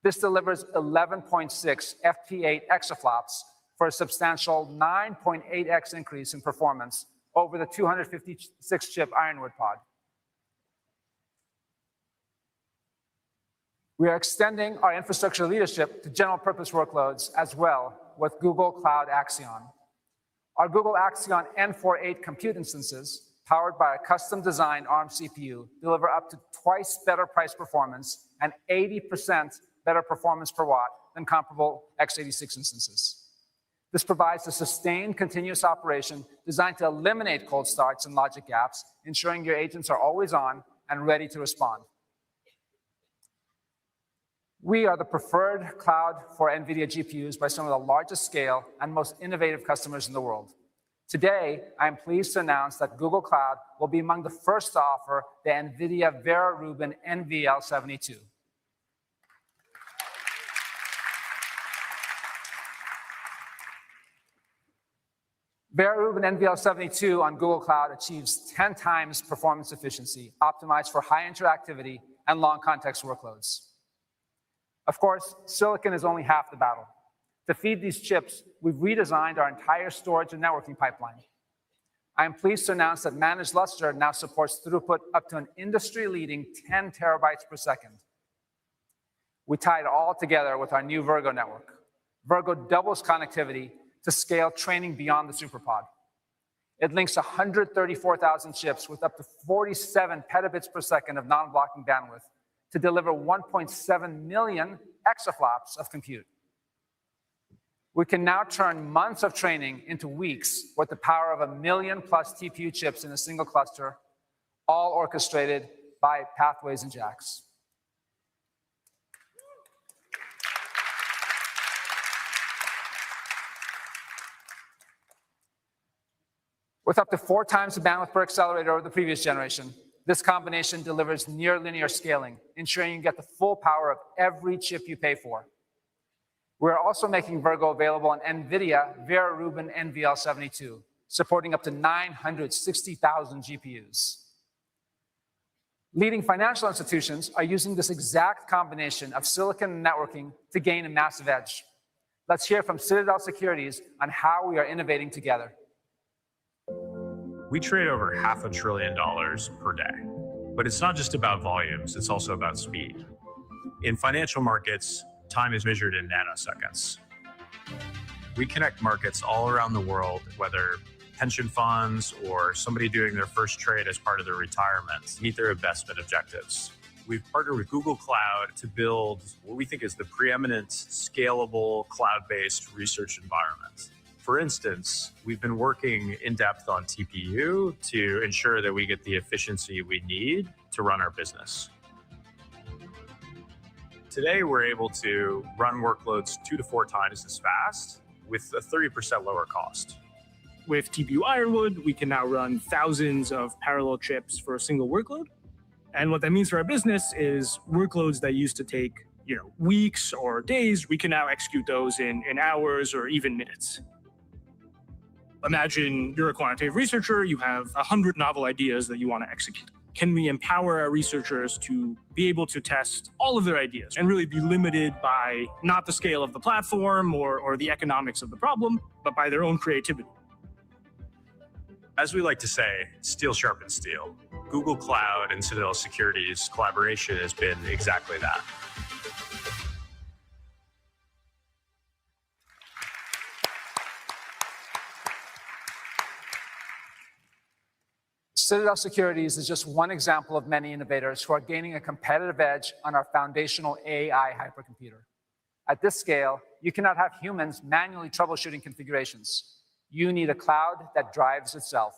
This delivers 11.6 FP8 exaflops for a substantial 9.8x increase in performance over the 256-chip Ironwood pod. We are extending our infrastructure leadership to general purpose workloads as well with Google Cloud Axion. Our Google Axion N48 compute instances, powered by a custom-designed ARM CPU, deliver up to twice better price performance and 80% better performance per watt than comparable x86 instances. This provides a sustained continuous operation designed to eliminate cold starts and logic gaps, ensuring your agents are always on and ready to respond. We are the preferred cloud for NVIDIA GPUs by some of the largest scale and most innovative customers in the world. Today, I am pleased to announce that Google Cloud will be among the first to offer the NVIDIA Vera Rubin NVL72. Vera Rubin NVL72 on Google Cloud achieves 10 times performance efficiency, optimized for high interactivity and long context workloads. Of course, silicon is only half the battle. To feed these chips, we've redesigned our entire storage and networking pipeline. I am pleased to announce that Managed Lustre now supports throughput up to an industry-leading 10 terabytes per second. We tie it all together with our new Virgo network. Virgo doubles connectivity to scale training beyond the SuperPod. It links 134,000 chips with up to 47 petabits per second of non-blocking bandwidth to deliver 1.7 million exaflops of compute. We can now turn months of training into weeks with the power of 1 million+ TPU chips in a single cluster, all orchestrated by pathways and jacks. With up to 4 times the bandwidth per accelerator over the previous generation, this combination delivers near linear scaling, ensuring you get the full power of every chip you pay for. We're also making Virgo available on NVIDIA Vera Rubin NVL72, supporting up to 960,000 GPUs. Leading financial institutions are using this exact combination of silicon and networking to gain a massive edge. Let's hear from Citadel Securities on how we are innovating together. We trade over $500 billion per day, but it's not just about volumes, it's also about speed. In financial markets, time is measured in nanoseconds. We connect markets all around the world, whether pension funds or somebody doing their first trade as part of their retirement, meet their investment objectives. We've partnered with Google Cloud to build what we think is the preeminent scalable cloud-based research environment. For instance, we've been working in depth on TPU to ensure that we get the efficiency we need to run our business. Today, we're able to run workloads 2 to 4 times as fast with a 30% lower cost. With TPU Ironwood, we can now run thousands of parallel chips for a single workload. And what that means for our business is workloads that used to take weeks or days, we can now execute those in hours or even minutes. Imagine you're a quantitative researcher, you have 100 novel ideas that you want to execute. Can we empower our researchers to be able to test all of their ideas and really be limited by not the scale of the platform or the economics of the problem, but by their own creativity? As we like to say, steel sharpens steel. Google Cloud and Citadel Securities collaboration has been exactly that. Citadel Securities is just one example of many innovators who are gaining a competitive edge on our foundational AI hypercomputer. At this scale, you cannot have humans manually troubleshooting configurations. You need a cloud that drives itself.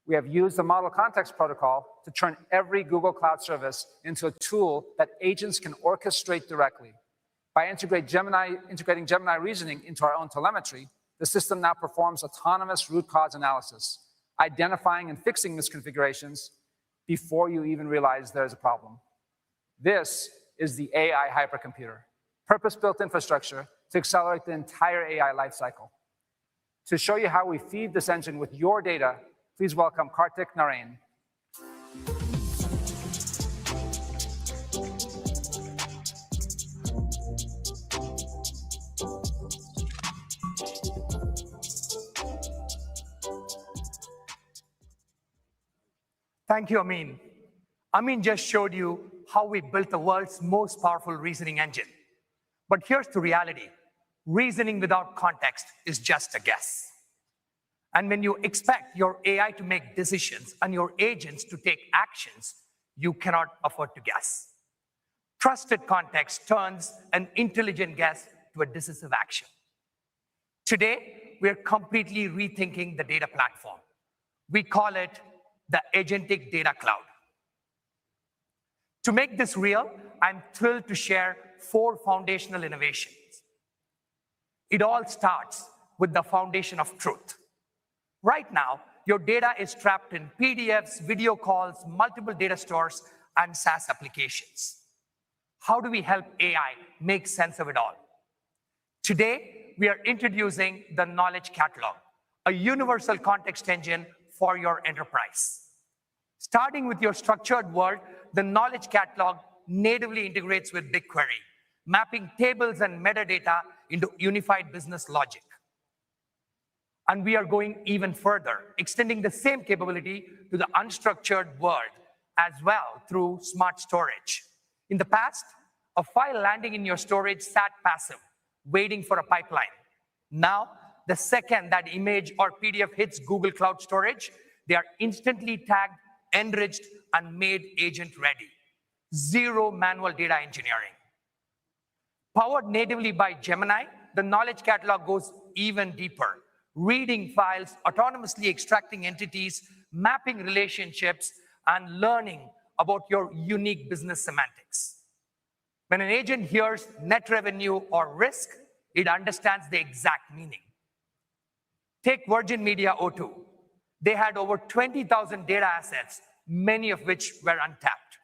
We have used the Model Context Protocol to turn every Google Cloud service into a tool that agents can orchestrate directly. By integrating Gemini reasoning into our own telemetry, the system now performs autonomous root cause analysis, identifying and fixing misconfigurations before you even realize there's a problem. This is the AI hypercomputer, purpose-built infrastructure to accelerate the entire AI lifecycle. To show you how we feed this engine with your data, please welcome Karthik Narain. Thank you, Amin. Amin just showed you how we built the world's most powerful reasoning engine. But here's the reality. Reasoning without context is just a guess. And when you expect your AI to make decisions and your agents to take actions, you cannot afford to guess. Trusted context turns an intelligent guess to a decisive action. Today, we're completely rethinking the data platform. We call it the Agentic Data Cloud. To make this real, I'm thrilled to share 4 foundational innovations. It all starts with the foundation of truth. Right now, your data is trapped in PDFs, video calls, multiple data stores, and SaaS applications. How do we help AI make sense of it all? Today, we are introducing the Knowledge Catalog, a universal context engine for your enterprise. Starting with your structured world, the Knowledge Catalog natively integrates with BigQuery, mapping tables and metadata into unified business logic. And we are going even further, extending the same capability to the unstructured world as well through smart storage. In the past, a file landing in your storage sat passive, waiting for a pipeline. Now, the second that image or PDF hits Google Cloud Storage, they are instantly tagged, enriched, and made agent ready. Zero manual data engineering. Powered natively by Gemini, the Knowledge Catalog goes even deeper, reading files, autonomously extracting entities, mapping relationships, and learning about your unique business semantics. When an agent hears net revenue or risk, it understands the exact meaning. Take Virgin Media O2. They had over 20,000 data assets, many of which were untapped.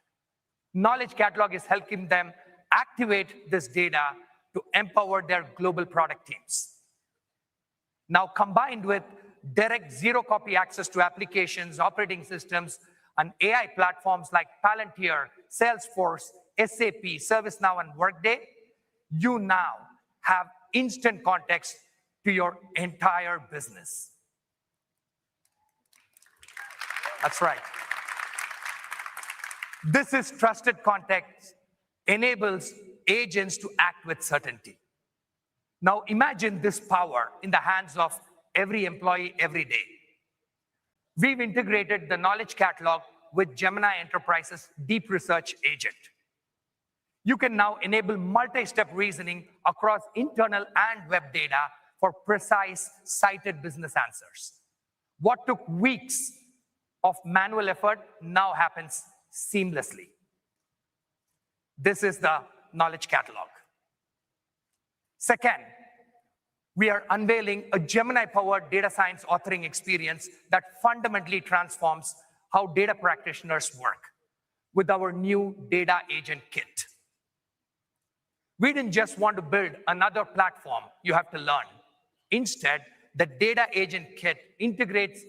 Knowledge Catalog is helping them activate this data to empower their global product teams. Now, combined with direct zero-copy access to applications, operating systems, and AI platforms like Palantir, Salesforce, SAP, ServiceNow, and Workday, you now have instant context to your entire business. That's right. This is trusted context, enables agents to act with certainty. Now imagine this power in the hands of every employee every day. We've integrated the Knowledge Catalog with Gemini Enterprise's deep research agent. You can now enable multi-step reasoning across internal and web data for precise, cited business answers. What took weeks of manual effort now happens seamlessly. This is the Knowledge Catalog. Second, we are unveiling a Gemini-powered data science authoring experience that fundamentally transforms how data practitioners work with our new Data Agent Kit. We didn't just want to build another platform you have to learn. Instead, the Data Agent Kit integrates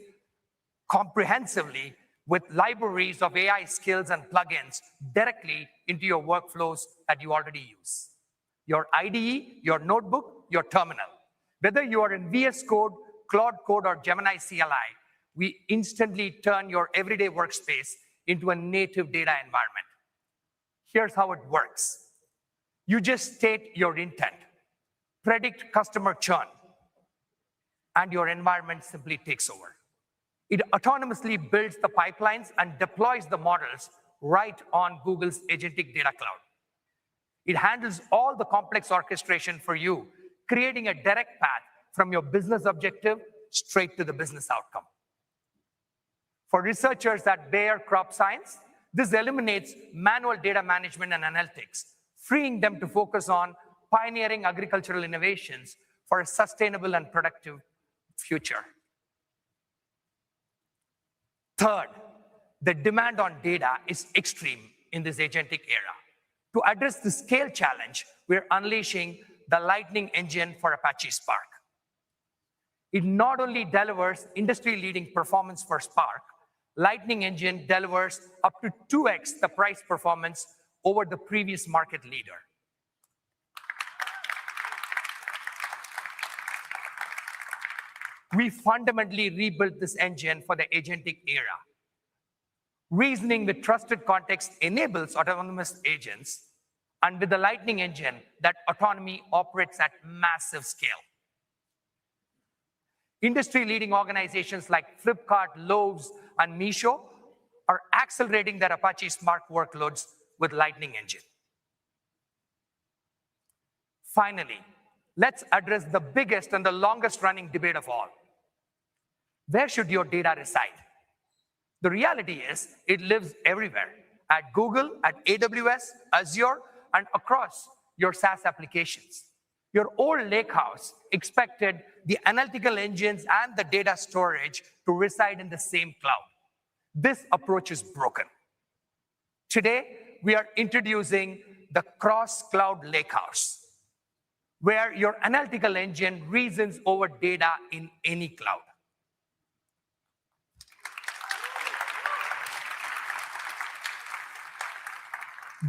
comprehensively with libraries of AI skills and plugins directly into your workflows that you already use. Your IDE, your notebook, your terminal. Whether you are in VS Code, Claude Code, or Gemini CLI, we instantly turn your everyday workspace into a native data environment. Here's how it works. You just state your intent, predict customer churn, and your environment simply takes over. It autonomously builds the pipelines and deploys the models right on Google's Agentic Data Cloud. It handles all the complex orchestration for you, creating a direct path from your business objective straight to the business outcome. For researchers at Bayer Crop Science, this eliminates manual data management and analytics, freeing them to focus on pioneering agricultural innovations for a sustainable and productive future. Third, the demand on data is extreme in this agentic era. To address the scale challenge, we're unleashing the Lightning Engine for Apache Spark. It not only delivers industry-leading performance for Spark, Lightning Engine delivers up to 2x the price performance over the previous market leader. We fundamentally rebuilt this engine for the agentic era. Reasoning with trusted context enables autonomous agents, and with the Lightning Engine, that autonomy operates at massive scale. Industry-leading organizations like Flipkart, Lowe's, and Meesho are accelerating their Apache Spark workloads with Lightning Engine. Finally, let's address the biggest and the longest-running debate of all. Where should your data reside? The reality is, it lives everywhere, at Google, at AWS, Azure, and across your SaaS applications. Your old lakehouse expected the analytical engines and the data storage to reside in the same cloud. This approach is broken. Today, we are introducing the cross-cloud lakehouse, where your analytical engine reasons over data in any cloud.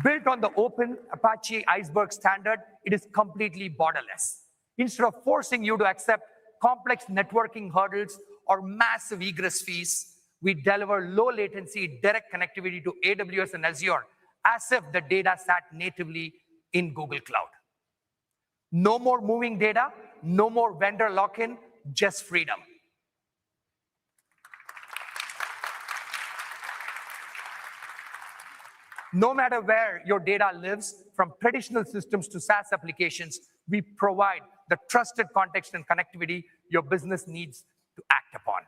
Built on the open Apache Iceberg standard, it is completely borderless. Instead of forcing you to accept complex networking hurdles or massive egress fees, we deliver low latency direct connectivity to AWS and Azure as if the data sat natively in Google Cloud. No more moving data, no more vendor lock-in, just freedom. No matter where your data lives, from traditional systems to SaaS applications, we provide the trusted context and connectivity your business needs to act upon.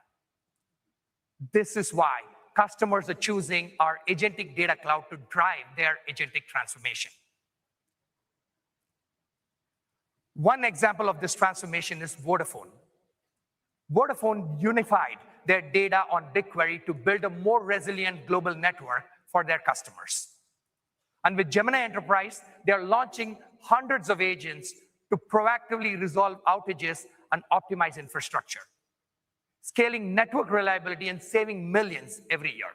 This is why customers are choosing our Agentic Data Cloud to drive their agentic transformation. One example of this transformation is Vodafone. Vodafone unified their data on BigQuery to build a more resilient global network for their customers. And with Gemini Enterprise, they are launching hundreds of agents to proactively resolve outages and optimize infrastructure, scaling network reliability and saving millions every year.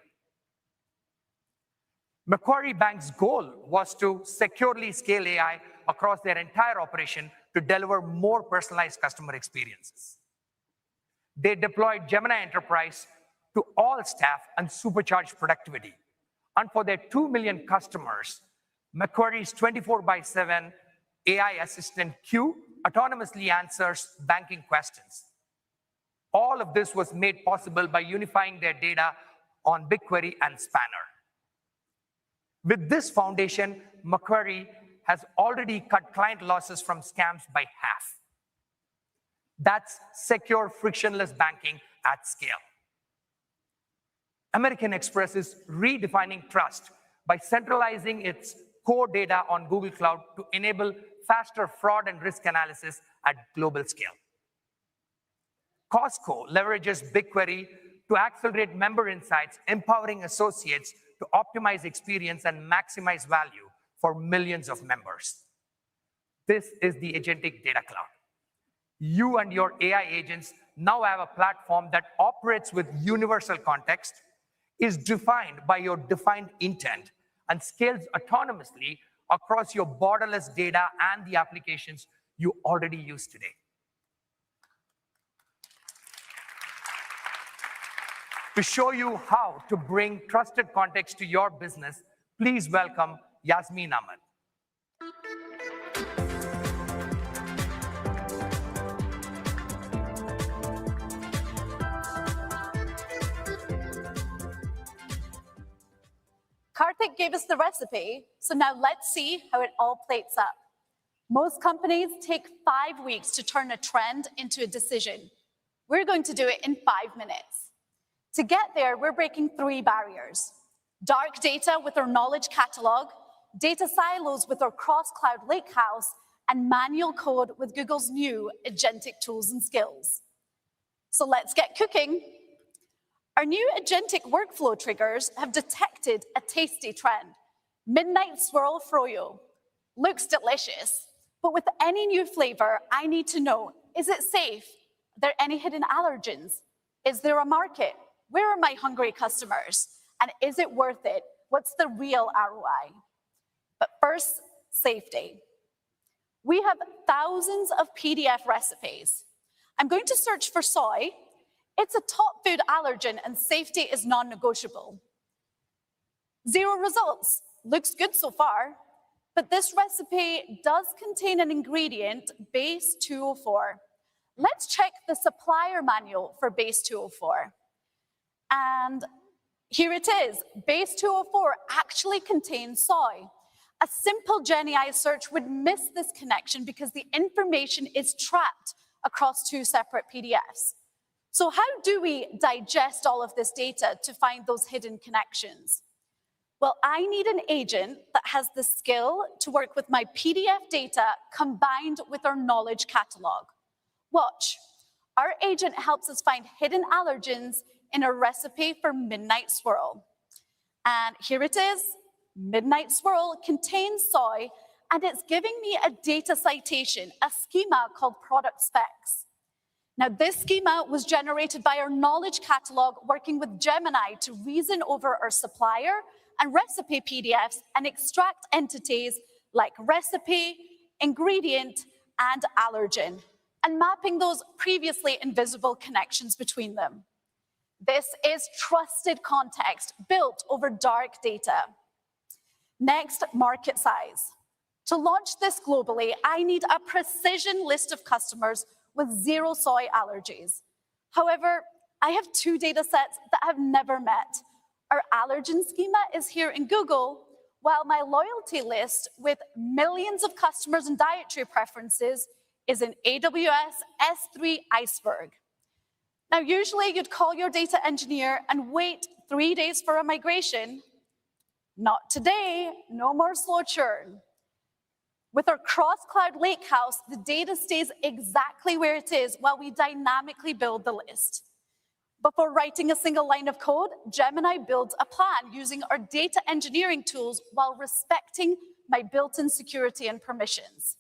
Macquarie Bank's goal was to securely scale AI across their entire operation to deliver more personalized customer experiences. They deployed Gemini Enterprise to all staff and supercharged productivity. And for their 2 million customers, Macquarie's 24/7 AI assistant Q autonomously answers banking questions. All of this was made possible by unifying their data on BigQuery and Spanner. With this foundation, Macquarie has already cut client losses from scams by half. That's secure, frictionless banking at scale. American Express is redefining trust by centralizing its core data on Google Cloud to enable faster fraud and risk analysis at global scale. Costco leverages BigQuery to accelerate member insights, empowering associates to optimize experience and maximize value for millions of members. This is the Agentic Data Cloud. You and your AI agents now have a platform that operates with universal context, is defined by your defined intent, and scales autonomously across your borderless data and the applications you already use today. To show you how to bring trusted context to your business, please welcome Yasmin Ahmed. Karthik gave us the recipe, so now let's see how it all plates up. Most companies take 5 weeks to turn a trend into a decision. We're going to do it in 5 minutes. To get there, we're breaking 3 barriers: dark data with our knowledge catalog, data silos with our cross-cloud lakehouse, and manual code with Google's new agentic tools and skills. So let's get cooking. Our new agentic workflow triggers have detected a tasty trend. Midnight swirl froyo. Looks delicious, but with any new flavor, I need to know, is it safe? Are there any hidden allergens? Is there a market? Where are my hungry customers? And is it worth it? What's the real ROI? But first, safety. We have thousands of PDF recipes. I'm going to search for soy. It's a top food allergen and safety is non-negotiable. 0 results. Looks good so far. But this recipe does contain an ingredient, base 204. Let's check the supplier manual for base 204. And here it is. Base 204 actually contains soy. A simple GenAI search would miss this connection because the information is trapped across 2 separate PDFs. So how do we digest all of this data to find those hidden connections? Well, I need an agent that has the skill to work with my PDF data combined with our knowledge catalog. Watch. Our agent helps us find hidden allergens in a recipe for Midnight Swirl. And here it is. Midnight Swirl contains soy, and it's giving me a data citation, a schema called product specs. Now, this schema was generated by our knowledge catalog working with Gemini to reason over our supplier and recipe PDFs and extract entities like recipe, ingredient, and allergen, and mapping those previously invisible connections between them. This is trusted context built over dark data. Next, market size. To launch this globally, I need a precision list of customers with 0 soy allergies. However, I have 2 data sets that have never met. Our allergen schema is here in Google, while my loyalty list with millions of customers and dietary preferences is in AWS S3 Iceberg. Now, usually you'd call your data engineer and wait 3 days for a migration. Not today, no more slow churn. With our cross-cloud lakehouse, the data stays exactly where it is while we dynamically build the list. Before writing a single line of code, Gemini builds a plan using our data engineering tools while respecting my built-in security and permissions.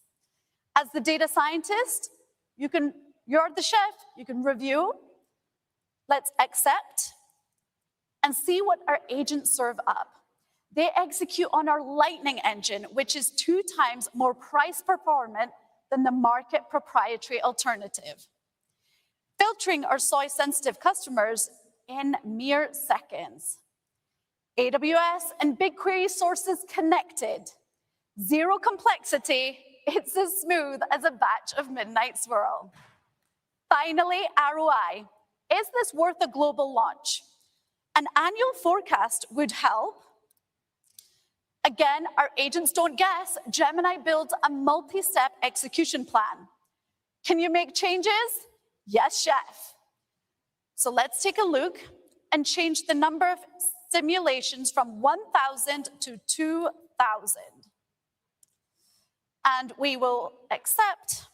As the data scientist, you're the chef, you can review. Let's accept and see what our agents serve up. They execute on our Lightning engine, which is 2 times more price performant than the market proprietary alternative, filtering our soy-sensitive customers in mere seconds. AWS and BigQuery sources connected. 0 complexity. It's as smooth as a batch of Midnight Swirl. Finally, ROI. Is this worth a global launch? An annual forecast would help. Again, our agents don't guess. Gemini builds a multi-step execution plan. Can you make changes? Yes, chef. So let's take a look and change the number of simulations from 1,000 to 2,000. And we will accept.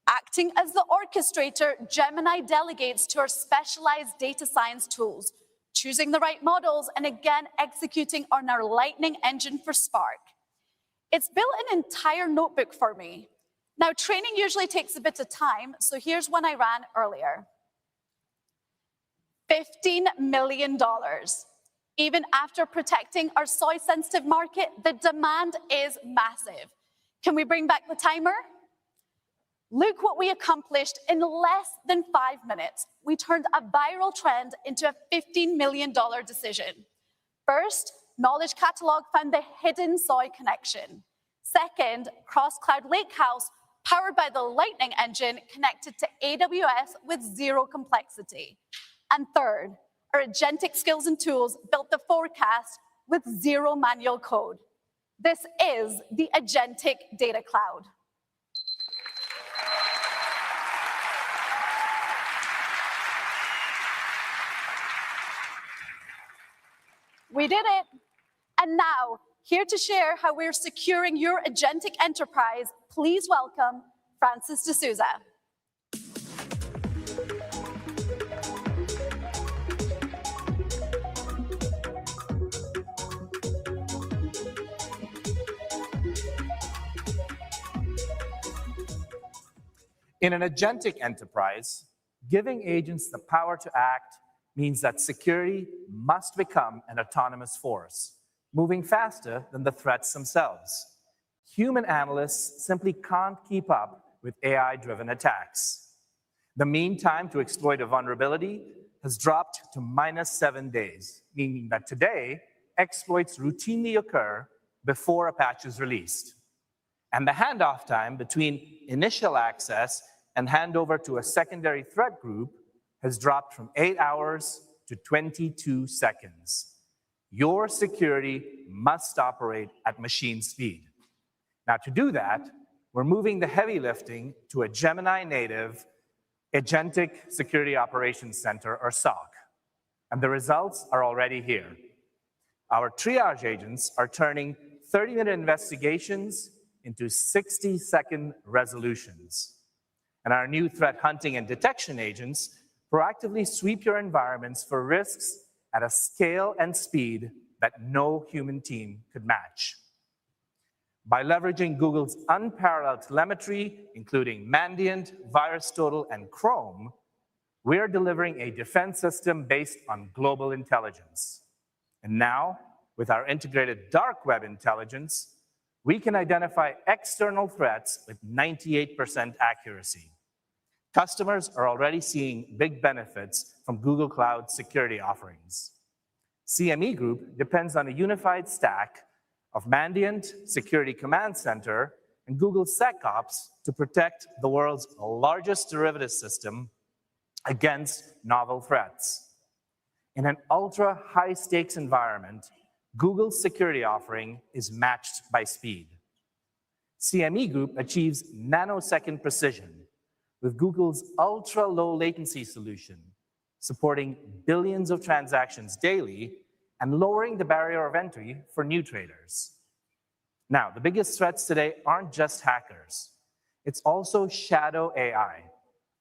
Acting as the orchestrator, Gemini delegates to our specialized data science tools, choosing the right models, and again, executing on our Lightning engine for Spark. It's built an entire notebook for me. Now, training usually takes a bit of time, so here's one I ran earlier. $15 million. Even after protecting our soy-sensitive market, the demand is massive. Can we bring back the timer? Look what we accomplished in less than 5 minutes. We turned a viral trend into a $15 million decision. First, Knowledge Catalog found the hidden soy connection. Second, Cross-Cloud Lakehouse, powered by the Lightning engine, connected to AWS with 0 complexity. And third, our agentic skills and tools built the forecast with zero manual code. This is the Agentic Data Cloud. We did it. And now, here to share how we're securing your agentic enterprise, please welcome Francis D'Souza. In an agentic enterprise, giving agents the power to act means that security must become an autonomous force, moving faster than the threats themselves. Human analysts simply can't keep up with AI-driven attacks. The mean time to exploit a vulnerability has dropped to -7 days, meaning that today, exploits routinely occur before a patch is released. And the handoff time between initial access and handover to a secondary threat group has dropped from 8 hours to 22 seconds. Your security must operate at machine speed. Now, to do that, we're moving the heavy lifting to a Gemini native Agentic Security Operations Center, or SOC. And the results are already here. Our triage agents are turning 30-minute investigations into 60-second resolutions. And our new threat hunting and detection agents proactively sweep your environments for risks at a scale and speed that no human team could match. By leveraging Google's unparalleled telemetry, including Mandiant, VirusTotal, and Chrome, we're delivering a defense system based on global intelligence. And now, with our integrated dark web intelligence, we can identify external threats with 98% accuracy. Customers are already seeing big benefits from Google Cloud security offerings. CME Group depends on a unified stack of Mandiant Security Command Center and Google SecOps to protect the world's largest derivative system against novel threats. In an ultra high stakes environment, Google's security offering is matched by speed. CME Group achieves nanosecond precision with Google's ultra low latency solution, supporting billions of transactions daily and lowering the barrier of entry for new traders. Now, the biggest threats today aren't just hackers. It's also shadow AI,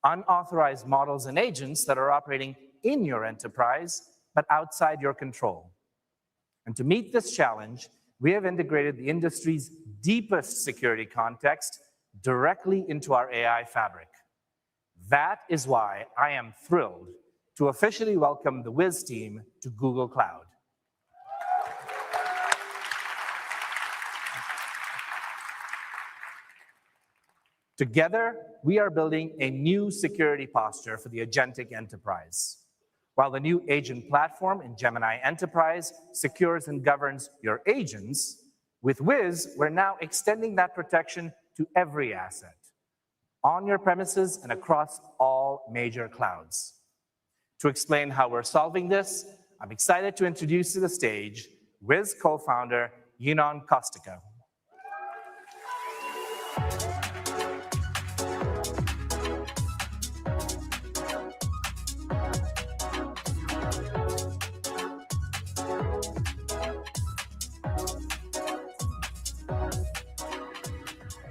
unauthorized models and agents that are operating in your enterprise, but outside your control. And to meet this challenge, we have integrated the industry's deepest security context directly into our AI fabric. That is why I am thrilled to officially welcome the Whiz team to Google Cloud. Together, we are building a new security posture for the agentic enterprise. While the new agent platform in Gemini Enterprise secures and governs your agents, with Whiz, we're now extending that protection to every asset, on your premises and across all major clouds. To explain how we're solving this, I'm excited to introduce to the stage Whiz co-founder Yinon Kostica.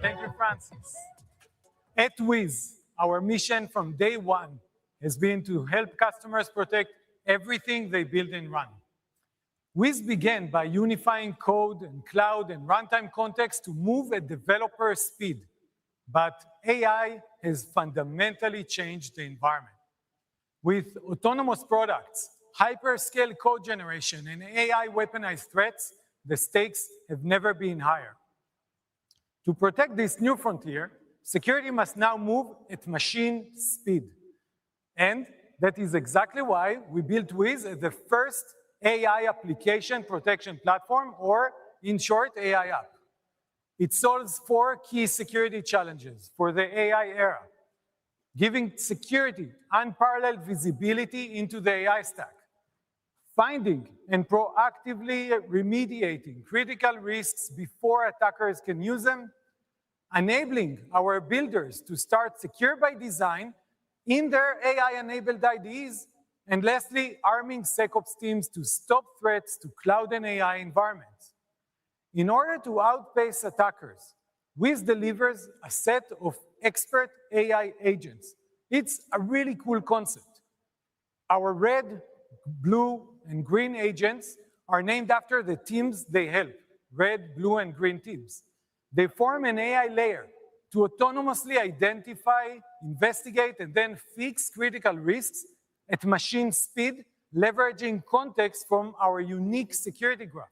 Thank you, Francis. At Whiz, our mission from day one has been to help customers protect everything they build and run. Whiz began by unifying code and cloud and runtime context to move at developer speed. But AI has fundamentally changed the environment. With autonomous products, hyperscale code generation, and AI weaponized threats, the stakes have never been higher. To protect this new frontier, security must now move at machine speed. And that is exactly why we built Whiz as the first AI application protection platform, or in short, AI app. It solves 4 key security challenges for the AI era, giving security unparalleled visibility into the AI stack, finding and proactively remediating critical risks before attackers can use them, enabling our builders to start secure by design in their AI-enabled IDEs, and lastly, arming SecOps teams to stop threats to cloud and AI environments. In order to outpace attackers, Whiz delivers a set of expert AI agents. It's a really cool concept. Our red, blue, and green agents are named after the teams they help, red, blue, and green teams. They form an AI layer to autonomously identify, investigate, and then fix critical risks at machine speed, leveraging context from our unique security graph.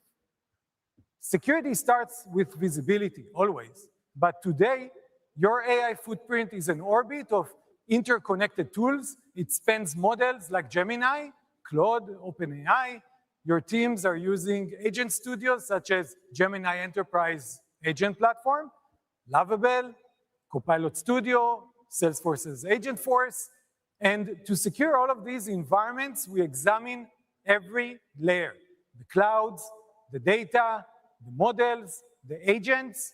Security starts with visibility, always. But today, your AI footprint is an orbit of interconnected tools. It spans models like Gemini, Claude, OpenAI. Your teams are using agent studios such as Gemini Enterprise agent platform, Lovable, Copilot Studio, Salesforce's Agentforce. And to secure all of these environments, we examine every layer: the clouds, the data, the models, the agents,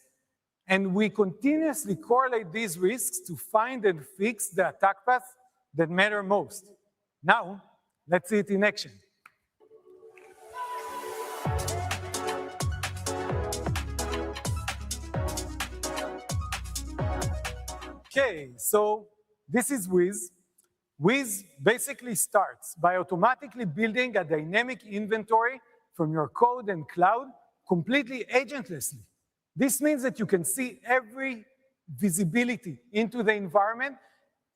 and we continuously correlate these risks to find and fix the attack paths that matter most. Now, let's see it in action. Okay, so this is Whiz. Whiz basically starts by automatically building a dynamic inventory from your code and cloud completely agentlessly. This means that you can see every visibility into the environment,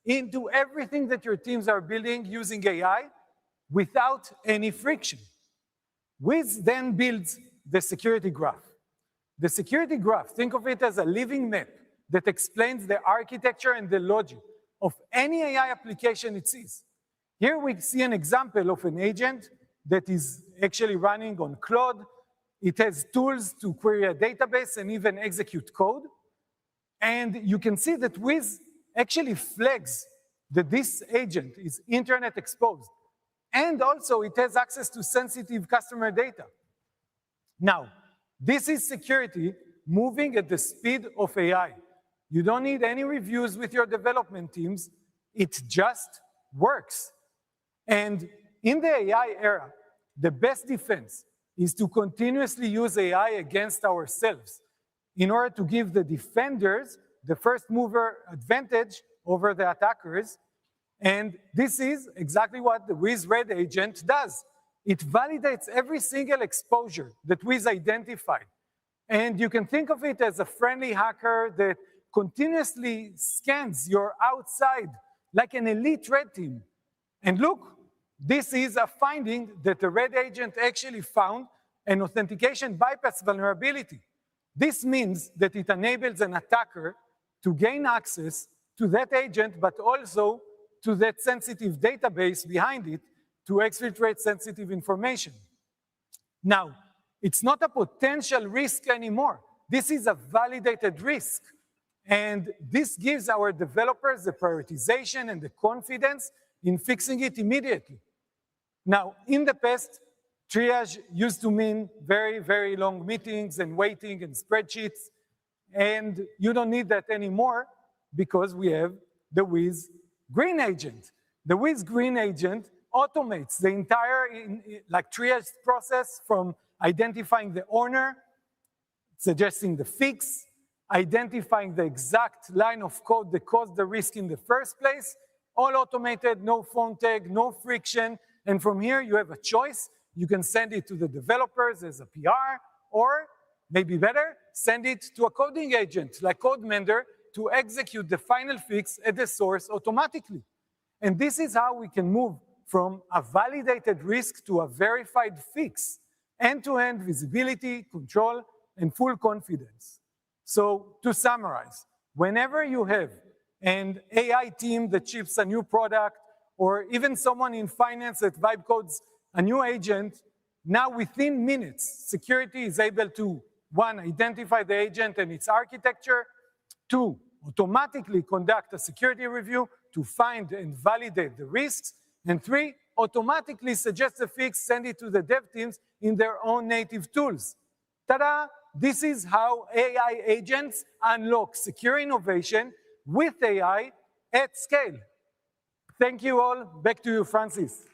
into everything that your teams are building using AI without any friction. Whiz then builds the security graph. The security graph, think of it as a living map that explains the architecture and the logic of any AI application it sees. Here we see an example of an agent that is actually running on Claude. It has tools to query a database and even execute code. And you can see that Whiz actually flags that this agent is internet exposed. And also it has access to sensitive customer data. Now, this is security moving at the speed of AI. You don't need any reviews with your development teams. It just works. And in the AI era, the best defense is to continuously use AI against ourselves in order to give the defenders the first mover advantage over the attackers. And this is exactly what the Whiz Red agent does. It validates every single exposure that Whiz identified. And you can think of it as a friendly hacker that continuously scans your outside like an elite red team. And look, this is a finding that the red agent actually found an authentication bypass vulnerability. This means that it enables an attacker to gain access to that agent, but also to that sensitive database behind it to exfiltrate sensitive information. Now, it's not a potential risk anymore. This is a validated risk. And this gives our developers the prioritization and the confidence in fixing it immediately. Now, in the past, triage used to mean very, very long meetings and waiting and spreadsheets. And you don't need that anymore because we have the Whiz Green agent. The Whiz Green agent automates the entire triage process from identifying the owner, suggesting the fix, identifying the exact line of code that caused the risk in the first place, all automated, no phone tag, no friction. And from here, you have a choice. You can send it to the developers as a PR, or maybe better, send it to a coding agent like CodeMender to execute the final fix at the source automatically. And this is how we can move from a validated risk to a verified fix, end-to-end visibility, control, and full confidence. So to summarize, whenever you have an AI team that ships a new product, or even someone in finance that vibe codes a new agent, now within minutes, security is able to, 1, identify the agent and its architecture, 2, automatically conduct a security review to find and validate the risks, and 3, automatically suggest a fix, send it to the dev teams in their own native tools. Ta-da! This is how AI agents unlock secure innovation with AI at scale. Thank you all. Back to you, Francis.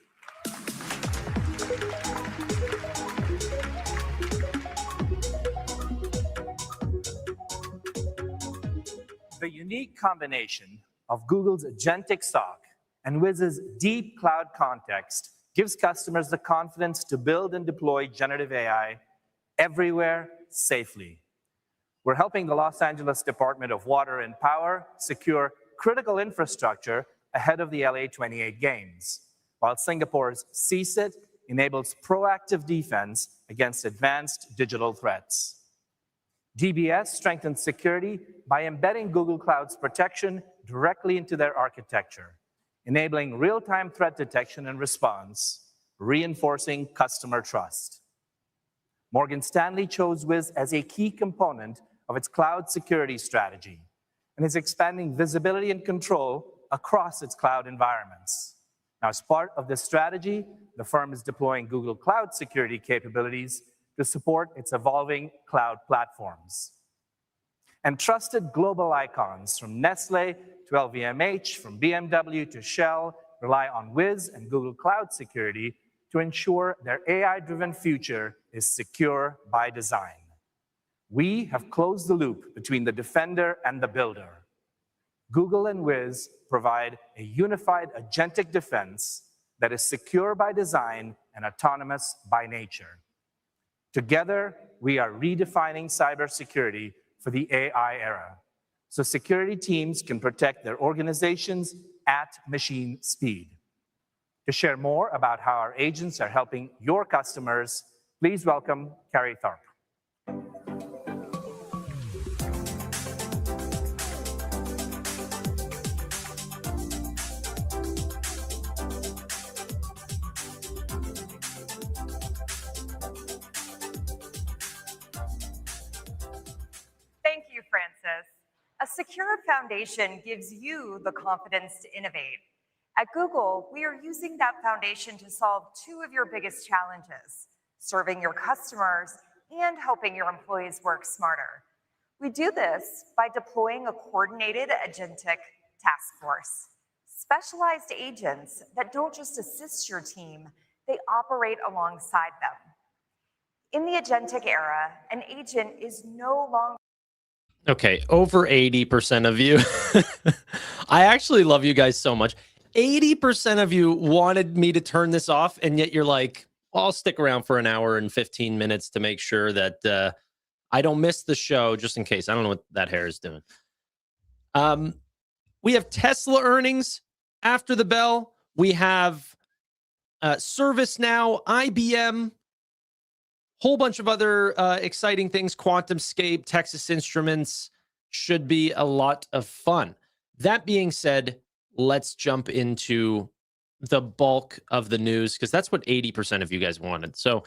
The unique combination of Google's agentic SOC and Whiz's deep cloud context gives customers the confidence to build and deploy generative AI everywhere safely. We're helping the Los Angeles Department of Water and Power secure critical infrastructure ahead of the LA 28 Games, while Singapore's CSIT enables proactive defense against advanced digital threats. DBS strengthens security by embedding Google Cloud's protection directly into their architecture, enabling real-time threat detection and response, reinforcing customer trust. Morgan Stanley chose Whiz as a key component of its cloud security strategy and is expanding visibility and control across its cloud environments. Now, as part of this strategy, the firm is deploying Google Cloud security capabilities to support its evolving cloud platforms. And trusted global icons from Nestle to LVMH, from BMW to Shell, rely on Whiz and Google Cloud security to ensure their AI-driven future is secure by design. We have closed the loop between the defender and the builder. Google and Whiz provide a unified agentic defense that is secure by design and autonomous by nature. Together, we are redefining cybersecurity for the AI era, so security teams can protect their organizations at machine speed. To share more about how our agents are helping your customers, please welcome Carrie Tharp. Thank you, Francis. A secure foundation gives you the confidence to innovate. At Google, we are using that foundation to solve two of your biggest challenges: serving your customers and helping your employees work smarter. We do this by deploying a coordinated agentic task force, specialized agents that don't just assist your team, they operate alongside them. In the agentic era, an agent is no longer Okay, over 80% of you. I actually love you guys so much. 80% of you wanted me to turn this off, and yet you're like, I'll stick around for an hour and 15 minutes to make sure that I don't miss the show, just in case. I don't know what that hair is doing. We have Tesla earnings after the bell. We have ServiceNow, IBM, whole bunch of other exciting things. QuantumScape, Texas Instruments. Should be a lot of fun. That being said, let's jump into the bulk of the news, because that's what 80% of you guys wanted. So,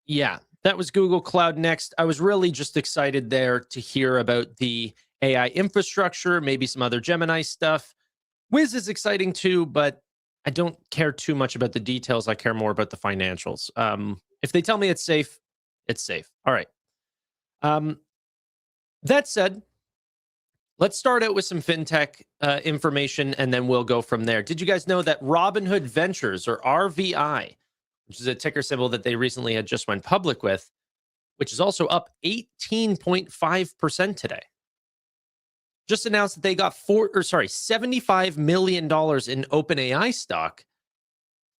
yeah, that was Google Cloud Next. I was really just excited there to hear about the AI infrastructure, maybe some other Gemini stuff. Whiz is exciting too, but I don't care too much about the details. I care more about the financials. If they tell me it's safe, it's safe. All right. That said, let's start out with some fintech information, and then we'll go from there. Did you guys know that Robinhood Ventures, or RVI, which is a ticker symbol that they recently had just went public with, which is also up 18.5% today, just announced that they got $75 million in OpenAI stock,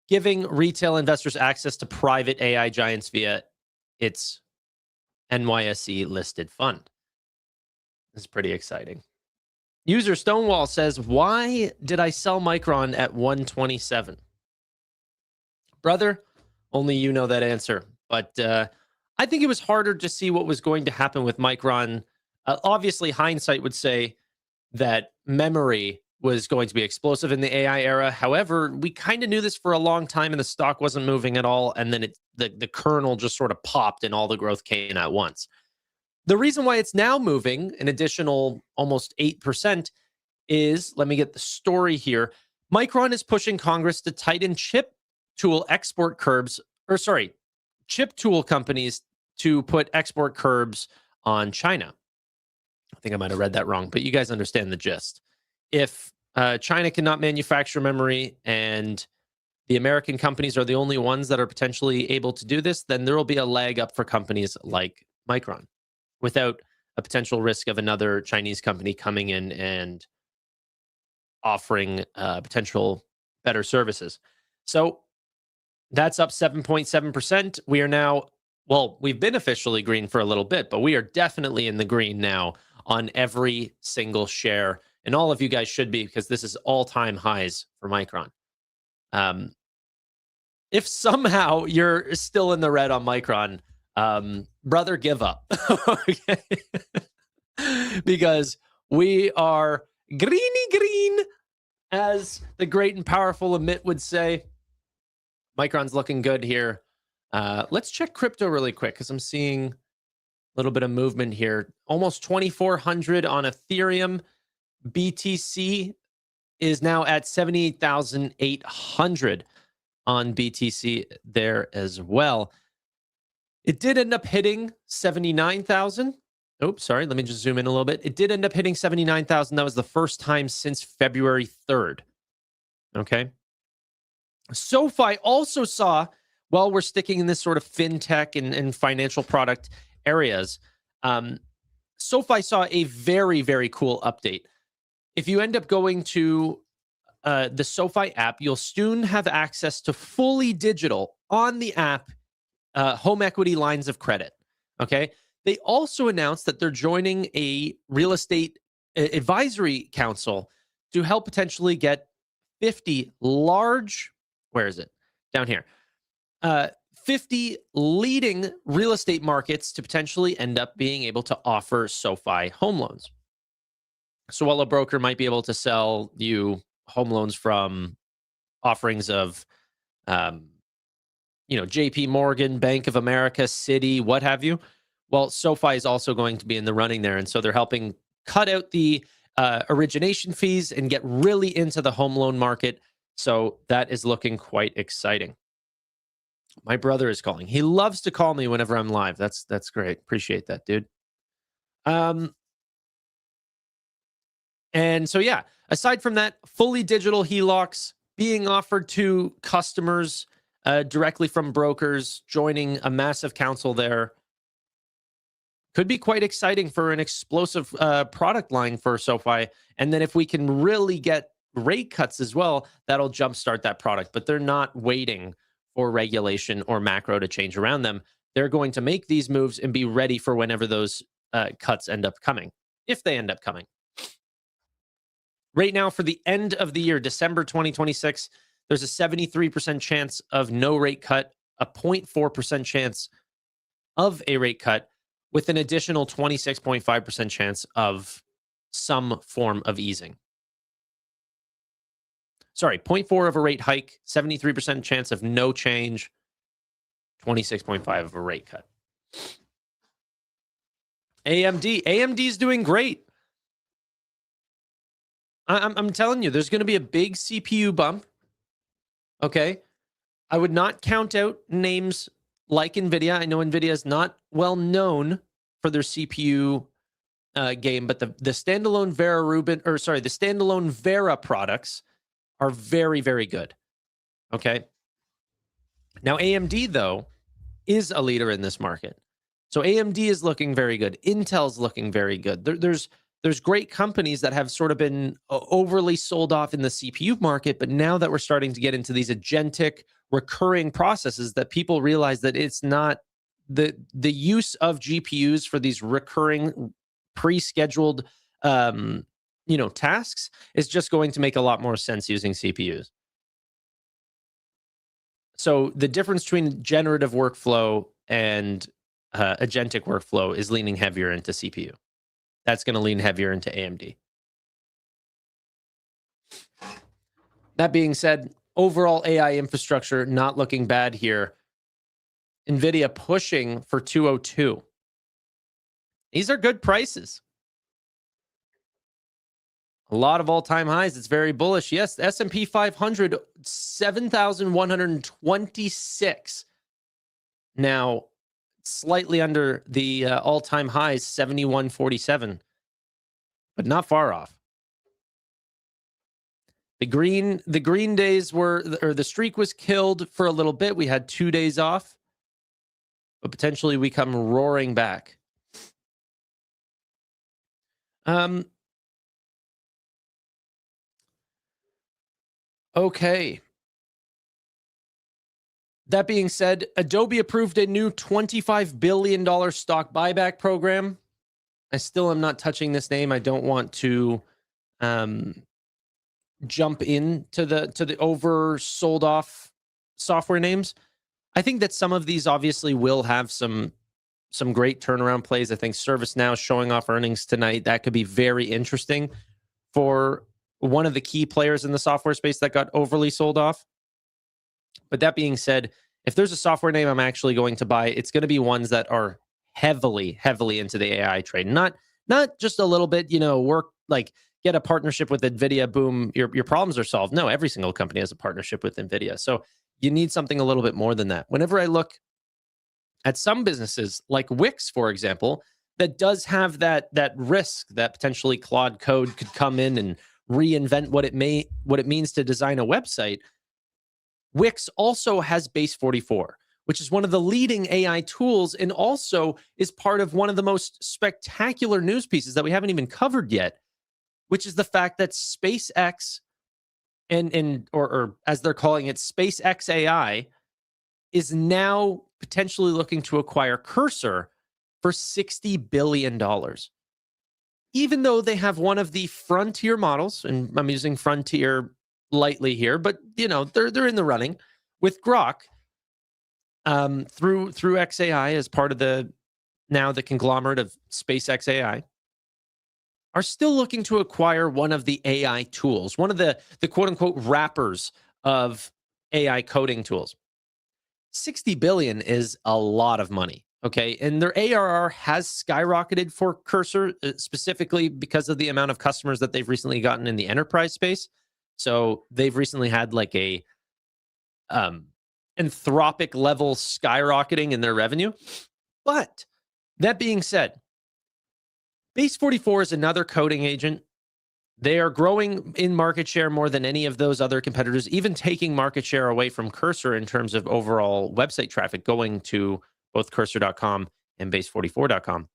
giving retail investors access to private AI giants via its NYSE listed fund. This is pretty exciting. User Stonewall says, why did I sell Micron at 127? Brother, only you know that answer. But I think it was harder to see what was going to happen with Micron. Obviously, hindsight would say that memory was going to be explosive in the AI era. However, we kind of knew this for a long time, and the stock wasn't moving at all. And then the kernel just sort of popped, and all the growth came at once. The reason why it's now moving an additional almost 8% is, let me get the story here. Micron is pushing Congress to tighten chip tool export curbs, chip tool companies to put export curbs on China. I think I might have read that wrong, but you guys understand the gist. If China cannot manufacture memory and the American companies are the only ones that are potentially able to do this, then there will be a leg up for companies like Micron without a potential risk of another Chinese company coming in and offering potential better services. So that's up 7.7%. We are now, well, we've been officially green for a little bit, but we are definitely in the green now on every single share. And all of you guys should be, because this is all-time highs for Micron. If somehow you're still in the red on Micron, brother, give up. Okay? Because we are greeny green, as the great and powerful Amit would say. Micron's looking good here. Let's check crypto really quick, because I'm seeing a little bit of movement here. Almost 2,400 on Ethereum. BTC is now at 78,800 on BTC there as well. It did end up hitting 79,000. Oops, sorry. Let me just zoom in a little bit. It did end up hitting 79,000. That was the first time since February 3rd. Okay. SoFi also saw, while we're sticking in this sort of fintech and financial product areas, SoFi saw a very, very cool update. If you end up going to the SoFi app, you'll soon have access to fully digital on the app home equity lines of credit. Okay. They also announced that they're joining a real estate advisory council to help potentially get 50 large, where is it? Down here. 50 leading real estate markets to potentially end up being able to offer SoFi home loans. So while a broker might be able to sell you home loans from offerings of, JP Morgan, Bank of America, Citi, what have you, well, SoFi is also going to be in the running there. And so they're helping cut out the origination fees and get really into the home loan market. So that is looking quite exciting. My brother is calling. He loves to call me whenever I'm live. That's great. Appreciate that, dude. And so, yeah, aside from that, fully digital HELOCs being offered to customers directly from brokers, joining a massive council there, could be quite exciting for an explosive product line for SoFi. And then if we can really get rate cuts as well, that'll jumpstart that product. But they're not waiting for regulation or macro to change around them. They're going to make these moves and be ready for whenever those cuts end up coming, if they end up coming. Right now, for the end of the year, December 2026, there's a 73% chance of no rate cut, a 0.4% chance of a rate cut, with an additional 26.5% chance of some form of easing. Sorry, 0.4 of a rate hike, 73% chance of no change, 26.5 of a rate cut. AMD is doing great. I'm telling you, there's going to be a big CPU bump. Okay. I would not count out names like NVIDIA. I know NVIDIA is not well known for their CPU game, but the standalone the standalone Vera products are very, very good. Okay. Now, AMD, though, is a leader in this market. So AMD is looking very good. Intel's looking very good. There's great companies that have sort of been overly sold off in the CPU market, but now that we're starting to get into these agentic recurring processes, that people realize that it's not the use of GPUs for these recurring pre-scheduled tasks is just going to make a lot more sense using CPUs. So the difference between generative workflow and agentic workflow is leaning heavier into CPU. That's going to lean heavier into AMD. That being said, overall AI infrastructure not looking bad here. NVIDIA pushing for 202. These are good prices. A lot of all-time highs. It's very bullish. Yes, the S&P 500, 7,126. Now, slightly under the all-time highs, 71.47, but not far off. The green days the streak was killed for a little bit. We had 2 days off, but potentially we come roaring back. Okay. That being said, Adobe approved a new $25 billion stock buyback program. I still am not touching this name. I don't want to jump into the oversold off software names. I think that some of these obviously will have some great turnaround plays. I think ServiceNow showing off earnings tonight, that could be very interesting for one of the key players in the software space that got overly sold off. But that being said, if there's a software name I'm actually going to buy, it's going to be ones that are heavily into the AI trade. Not just a little bit, work like get a partnership with NVIDIA, boom, your problems are solved. No, every single company has a partnership with NVIDIA. So you need something a little bit more than that. Whenever I look at some businesses like Wix, for example, that does have that risk that potentially Claude Code could come in and reinvent what it means to design a website. Wix also has Base 44, which is one of the leading AI tools and also is part of one of the most spectacular news pieces that we haven't even covered yet, which is the fact that SpaceX or as they're calling it, SpaceX AI is now potentially looking to acquire Cursor for $60 billion. Even though they have one of the frontier models, and I'm using frontier lightly here, but they're in the running with Grok through XAI as part of the conglomerate of SpaceX AI, are still looking to acquire one of the AI tools, one of the quote unquote wrappers of AI coding tools. 60 billion is a lot of money. Okay. And their ARR has skyrocketed for Cursor, specifically because of the amount of customers that they've recently gotten in the enterprise space. So they've recently had like a Anthropic level skyrocketing in their revenue. But that being said, Base 44 is another coding agent. They are growing in market share more than any of those other competitors, even taking market share away from Cursor in terms of overall website traffic going to both Cursor.com and Base44.com.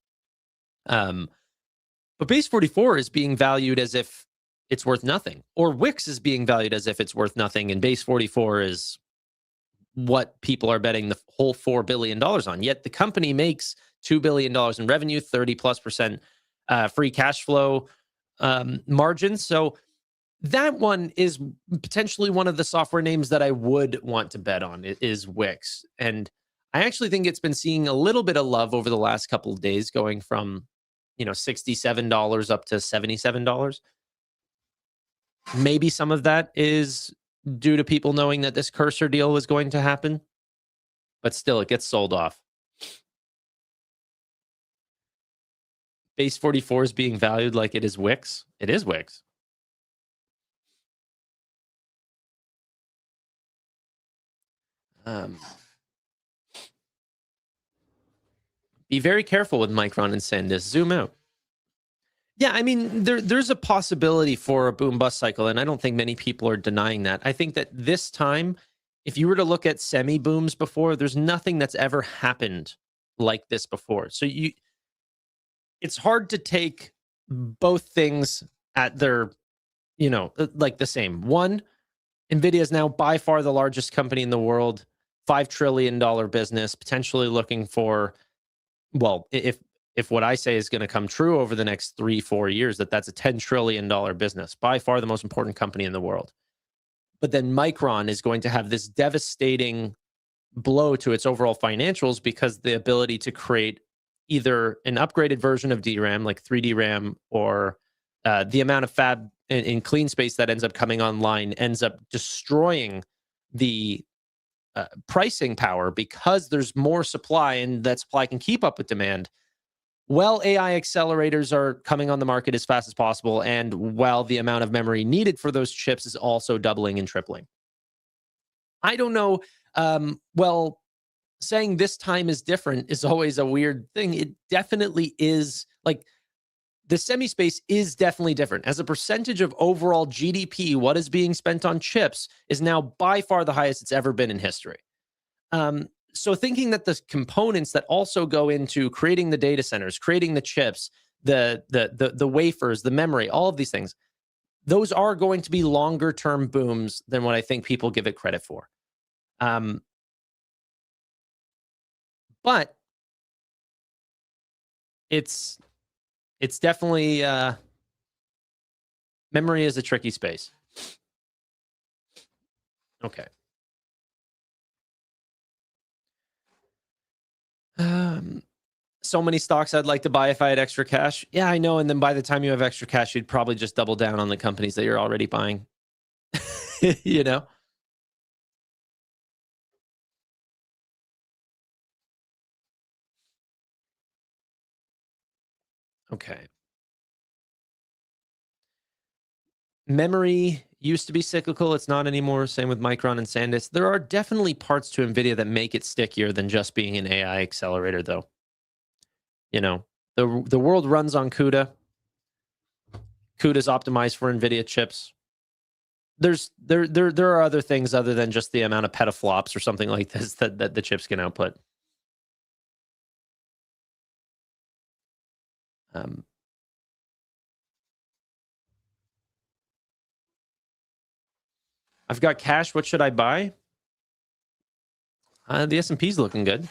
But Base 44 is being valued as if it's worth nothing, or Wix is being valued as if it's worth nothing, and Base 44 is what people are betting the whole $4 billion on. Yet the company makes $2 billion in revenue, 30+% free cash flow margins. So that one is potentially one of the software names that I would want to bet on is Wix. And I actually think it's been seeing a little bit of love over the last couple of days, going from $67 up to $77. Maybe some of that is due to people knowing that this Cursor deal was going to happen, but still, it gets sold off. Base 44 is being valued like it is Wix. It is Wix. Be very careful with Micron and SanDisk. Zoom out. Yeah, I mean, there's a possibility for a boom bust cycle, and I don't think many people are denying that. I think that this time, if you were to look at semi booms before, there's nothing that's ever happened like this before. So it's hard to take both things at their, like the same. One, NVIDIA is now by far the largest company in the world, $5 trillion business, potentially looking for, well, if what I say is going to come true over the next 3-4 years, that's a $10 trillion business, by far the most important company in the world. But then Micron is going to have this devastating blow to its overall financials because the ability to create either an upgraded version of DRAM, like 3D RAM, or the amount of fab in clean space that ends up coming online ends up destroying the pricing power because there's more supply and that supply can keep up with demand. while AI accelerators are coming on the market as fast as possible, and while the amount of memory needed for those chips is also doubling and tripling. I don't know. Well, saying this time is different is always a weird thing. It definitely is. Like, the semi space is definitely different. As a percentage of overall GDP, what is being spent on chips is now by far the highest it's ever been in history. So thinking that the components that also go into creating the data centers, creating the chips, the wafers, the memory, all of these things, those are going to be longer term booms than what I think people give it credit for. But it's definitely memory is a tricky space. Okay. So many stocks I'd like to buy if I had extra cash. Yeah, I know. And then by the time you have extra cash, you'd probably just double down on the companies that you're already buying. You know? Okay. Memory used to be cyclical. It's not anymore. Same with Micron and SanDisk. There are definitely parts to NVIDIA that make it stickier than just being an AI accelerator, though. You know, the world runs on CUDA. CUDA's optimized for NVIDIA chips. There are other things other than just the amount of petaflops or something like this that the chips can output. I've got cash. What should I buy? The S&P's looking good.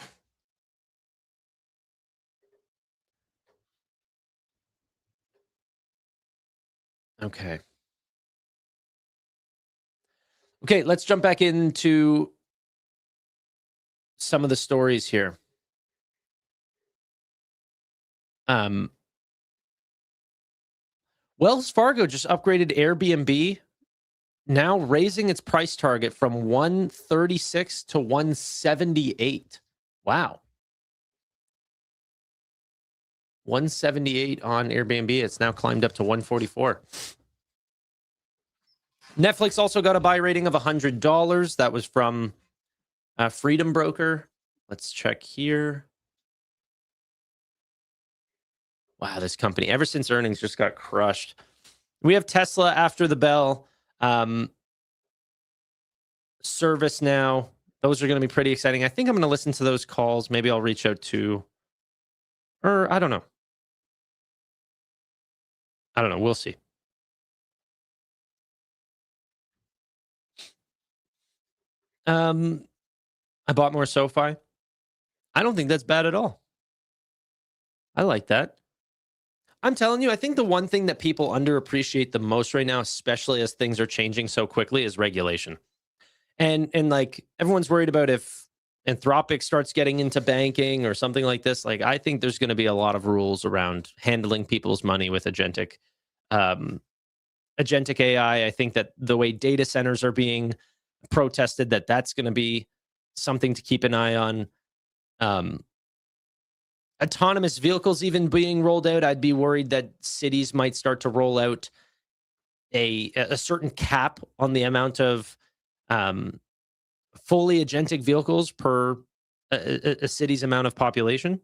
Okay. Okay, let's jump back into some of the stories here. Wells Fargo just upgraded Airbnb, now raising its price target from 136 to 178. Wow. 178 on Airbnb. It's now climbed up to 144. Netflix also got a buy rating of $100. That was from Freedom Broker. Let's check here. Wow, this company, ever since earnings, just got crushed. We have Tesla after the bell. ServiceNow. Those are going to be pretty exciting. I think I'm going to listen to those calls. Maybe I'll reach out to, or I don't know. We'll see. I bought more SoFi. I don't think that's bad at all. I like that. I'm telling you, I think the one thing that people underappreciate the most right now, especially as things are changing so quickly, is regulation. And like, everyone's worried about if Anthropic starts getting into banking or something like this. Like, I think there's going to be a lot of rules around handling people's money with agentic AI. I think that the way data centers are being protested, that's going to be something to keep an eye on. Autonomous vehicles even being rolled out, I'd be worried that cities might start to roll out a certain cap on the amount of fully agentic vehicles per a city's amount of population.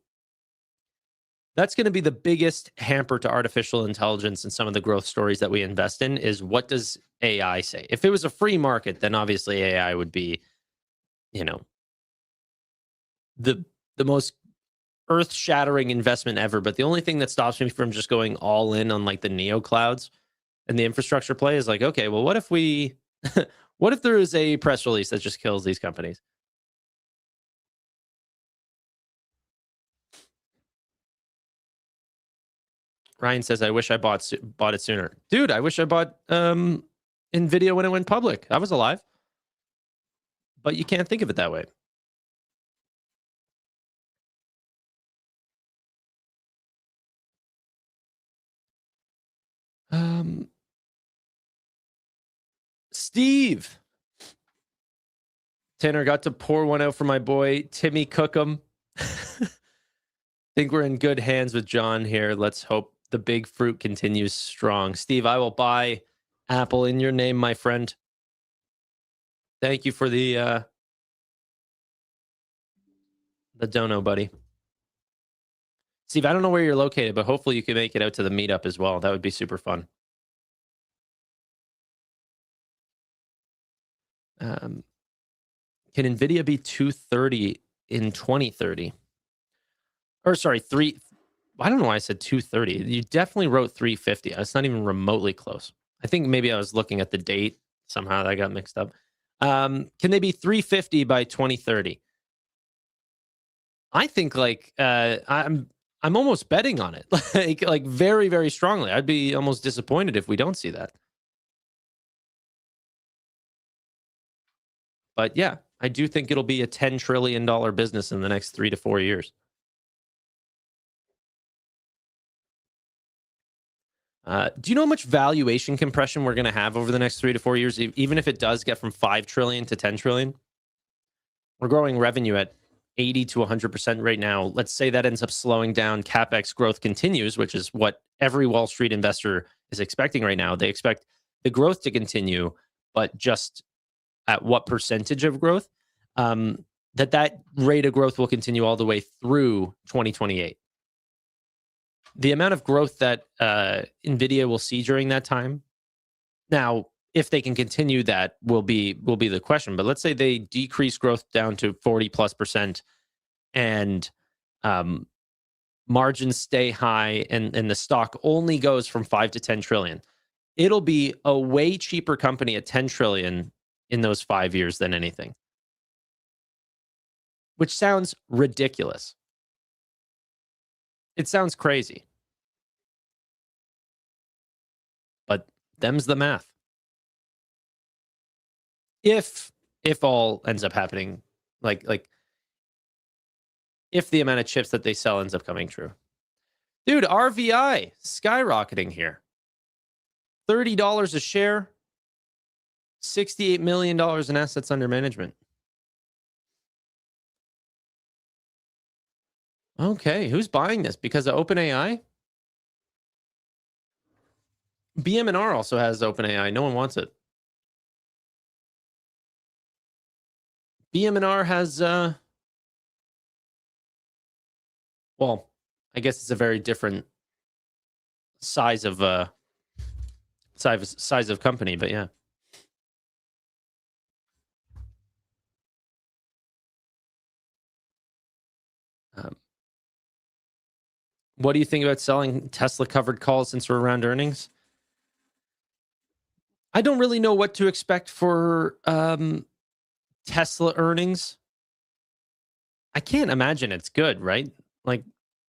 That's going to be the biggest hamper to artificial intelligence and some of the growth stories that we invest in is, what does AI say? If it was a free market, then obviously AI would be, the most earth-shattering investment ever. But the only thing that stops me from just going all in on like the neo clouds and the infrastructure play is like, okay, well, what if what if there is a press release that just kills these companies? Ryan says, I wish I bought it sooner. Dude, I wish I bought NVIDIA when it went public. I was alive. But you can't think of it that way. Steve. Tanner got to pour one out for my boy, Timmy Cookham. think we're in good hands with John here. Let's hope the big fruit continues strong. Steve, I will buy Apple in your name, my friend. Thank you for the dono, buddy. Steve, I don't know where you're located, but hopefully you can make it out to the meetup as well. That would be super fun. Can NVIDIA be 230 in 2030? Or sorry, I don't know why I said 230. You definitely wrote 350. It's not even remotely close. I think maybe I was looking at the date. Somehow that got mixed up. Can they be 350 by 2030? I think I'm almost betting on it, like very, very strongly. I'd be almost disappointed if we don't see that. But yeah, I do think it'll be a $10 trillion business in the next 3 to 4 years. Do you know how much valuation compression we're going to have over the next 3 to 4 years, even if it does get from 5 trillion to 10 trillion? We're growing revenue at 80 to 100% right now. Let's say that ends up slowing down. CapEx growth continues, which is what every Wall Street investor is expecting right now. They expect the growth to continue, but just at what percentage of growth? That rate of growth will continue all the way through 2028. The amount of growth that NVIDIA will see during that time, now, if they can continue that, will be the question. But let's say they decrease growth down to 40+% and margins stay high and the stock only goes from 5 to 10 trillion. It'll be a way cheaper company at 10 trillion in those 5 years than anything, which sounds ridiculous. It sounds crazy. But them's the math. If all ends up happening, like if the amount of chips that they sell ends up coming true. Dude, RVI skyrocketing here. $30 a share, $68 million in assets under management. Okay, who's buying this? Because of OpenAI? BM&R also has OpenAI. No one wants it. BM&R has, well, I guess it's a very different size of company, but yeah. What do you think about selling Tesla covered calls since we're around earnings? I don't really know what to expect for Tesla earnings. I can't imagine it's good, right? Like,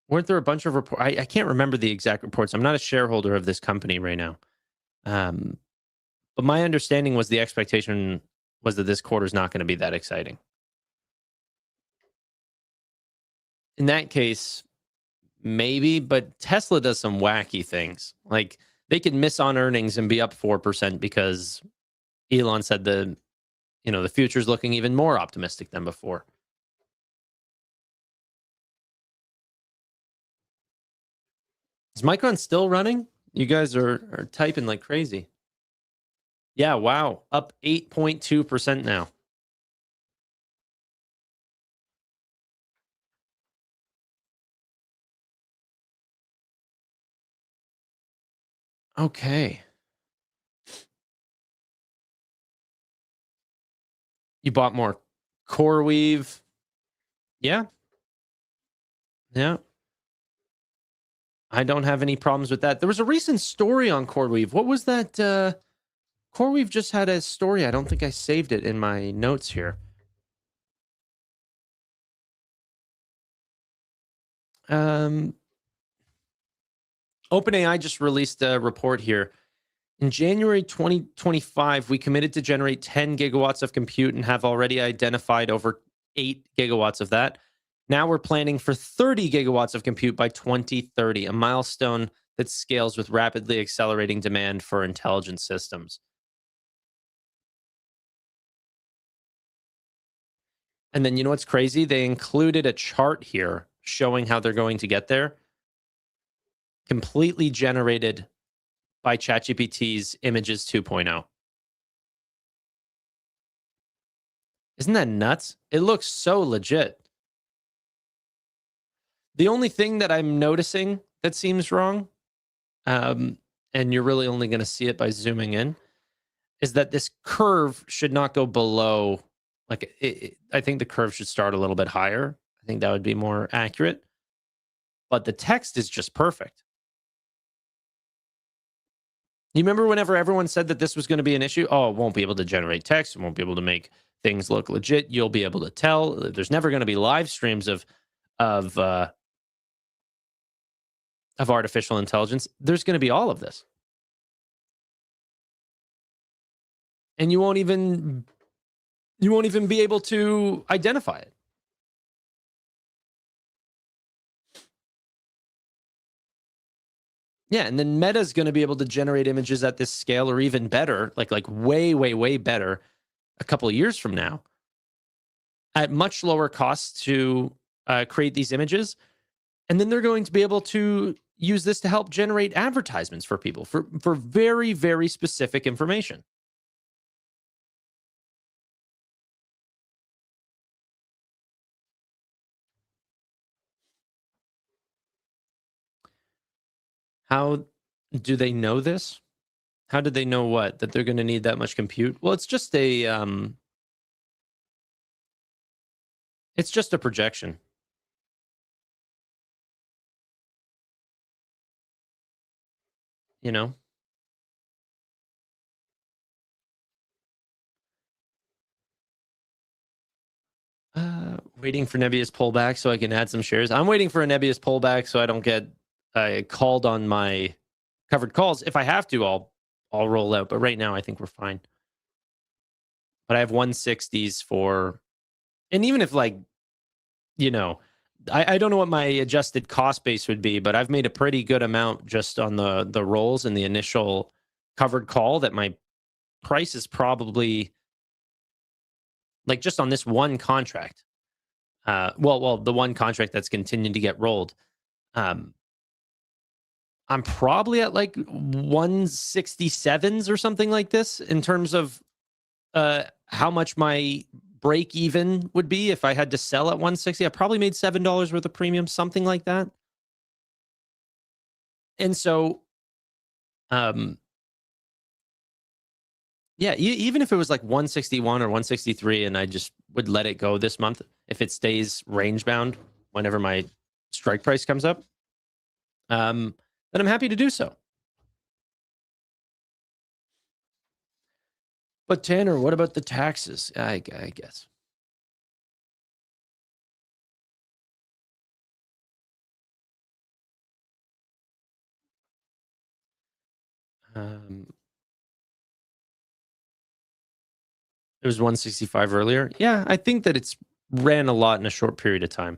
weren't there a bunch of reports? I can't remember the exact reports. I'm not a shareholder of this company right now. But my understanding was the expectation was that this quarter is not going to be that exciting. In that case, maybe, but Tesla does some wacky things. Like, they could miss on earnings and be up 4% because Elon said the future's looking even more optimistic than before. Is Micron still running? You guys are typing like crazy. Yeah, wow. Up 8.2% now. Okay. You bought more CoreWeave. Yeah. Yeah. I don't have any problems with that. There was a recent story on CoreWeave. What was that? CoreWeave just had a story. I don't think I saved it in my notes here. OpenAI just released a report here. In January 2025, we committed to generate 10 gigawatts of compute and have already identified over 8 gigawatts of that. Now we're planning for 30 gigawatts of compute by 2030, a milestone that scales with rapidly accelerating demand for intelligent systems. And then you know what's crazy? They included a chart here showing how they're going to get there, completely generated by ChatGPT's Images 2.0. Isn't that nuts? It looks so legit. The only thing that I'm noticing that seems wrong, and you're really only going to see it by zooming in, is that this curve should not go below, like, I think the curve should start a little bit higher. I think that would be more accurate. But the text is just perfect. You remember whenever everyone said that this was going to be an issue? Oh, it won't be able to generate text. It won't be able to make things look legit. You'll be able to tell. There's never going to be live streams of artificial intelligence. There's going to be all of this. And you won't even be able to identify it. Yeah, and then Meta's going to be able to generate images at this scale or even better, like way, way, way better a couple of years from now at much lower costs to create these images. And then they're going to be able to use this to help generate advertisements for people for very, very specific information. How do they know this? How did they know what? That they're going to need that much compute? Well, it's just a projection. You know? Waiting for Nebius pullback so I can add some shares. I'm waiting for a Nebius pullback so I don't get called on my covered calls. If I have to, I'll roll out. But right now, I think we're fine. But I have 160s for, and even if I don't know what my adjusted cost base would be, but I've made a pretty good amount just on the rolls and the initial covered call that my price is probably, like, just on this one contract. Well, the one contract that's continuing to get rolled. I'm probably at like 167s or something like this in terms of how much my break even would be if I had to sell at 160. I probably made $7 worth of premium, something like that. And so, yeah, even if it was like 161 or 163 and I just would let it go this month, if it stays range bound whenever my strike price comes up, then I'm happy to do so. But Tanner, what about the taxes? I guess. It was 165 earlier. Yeah, I think that it's ran a lot in a short period of time.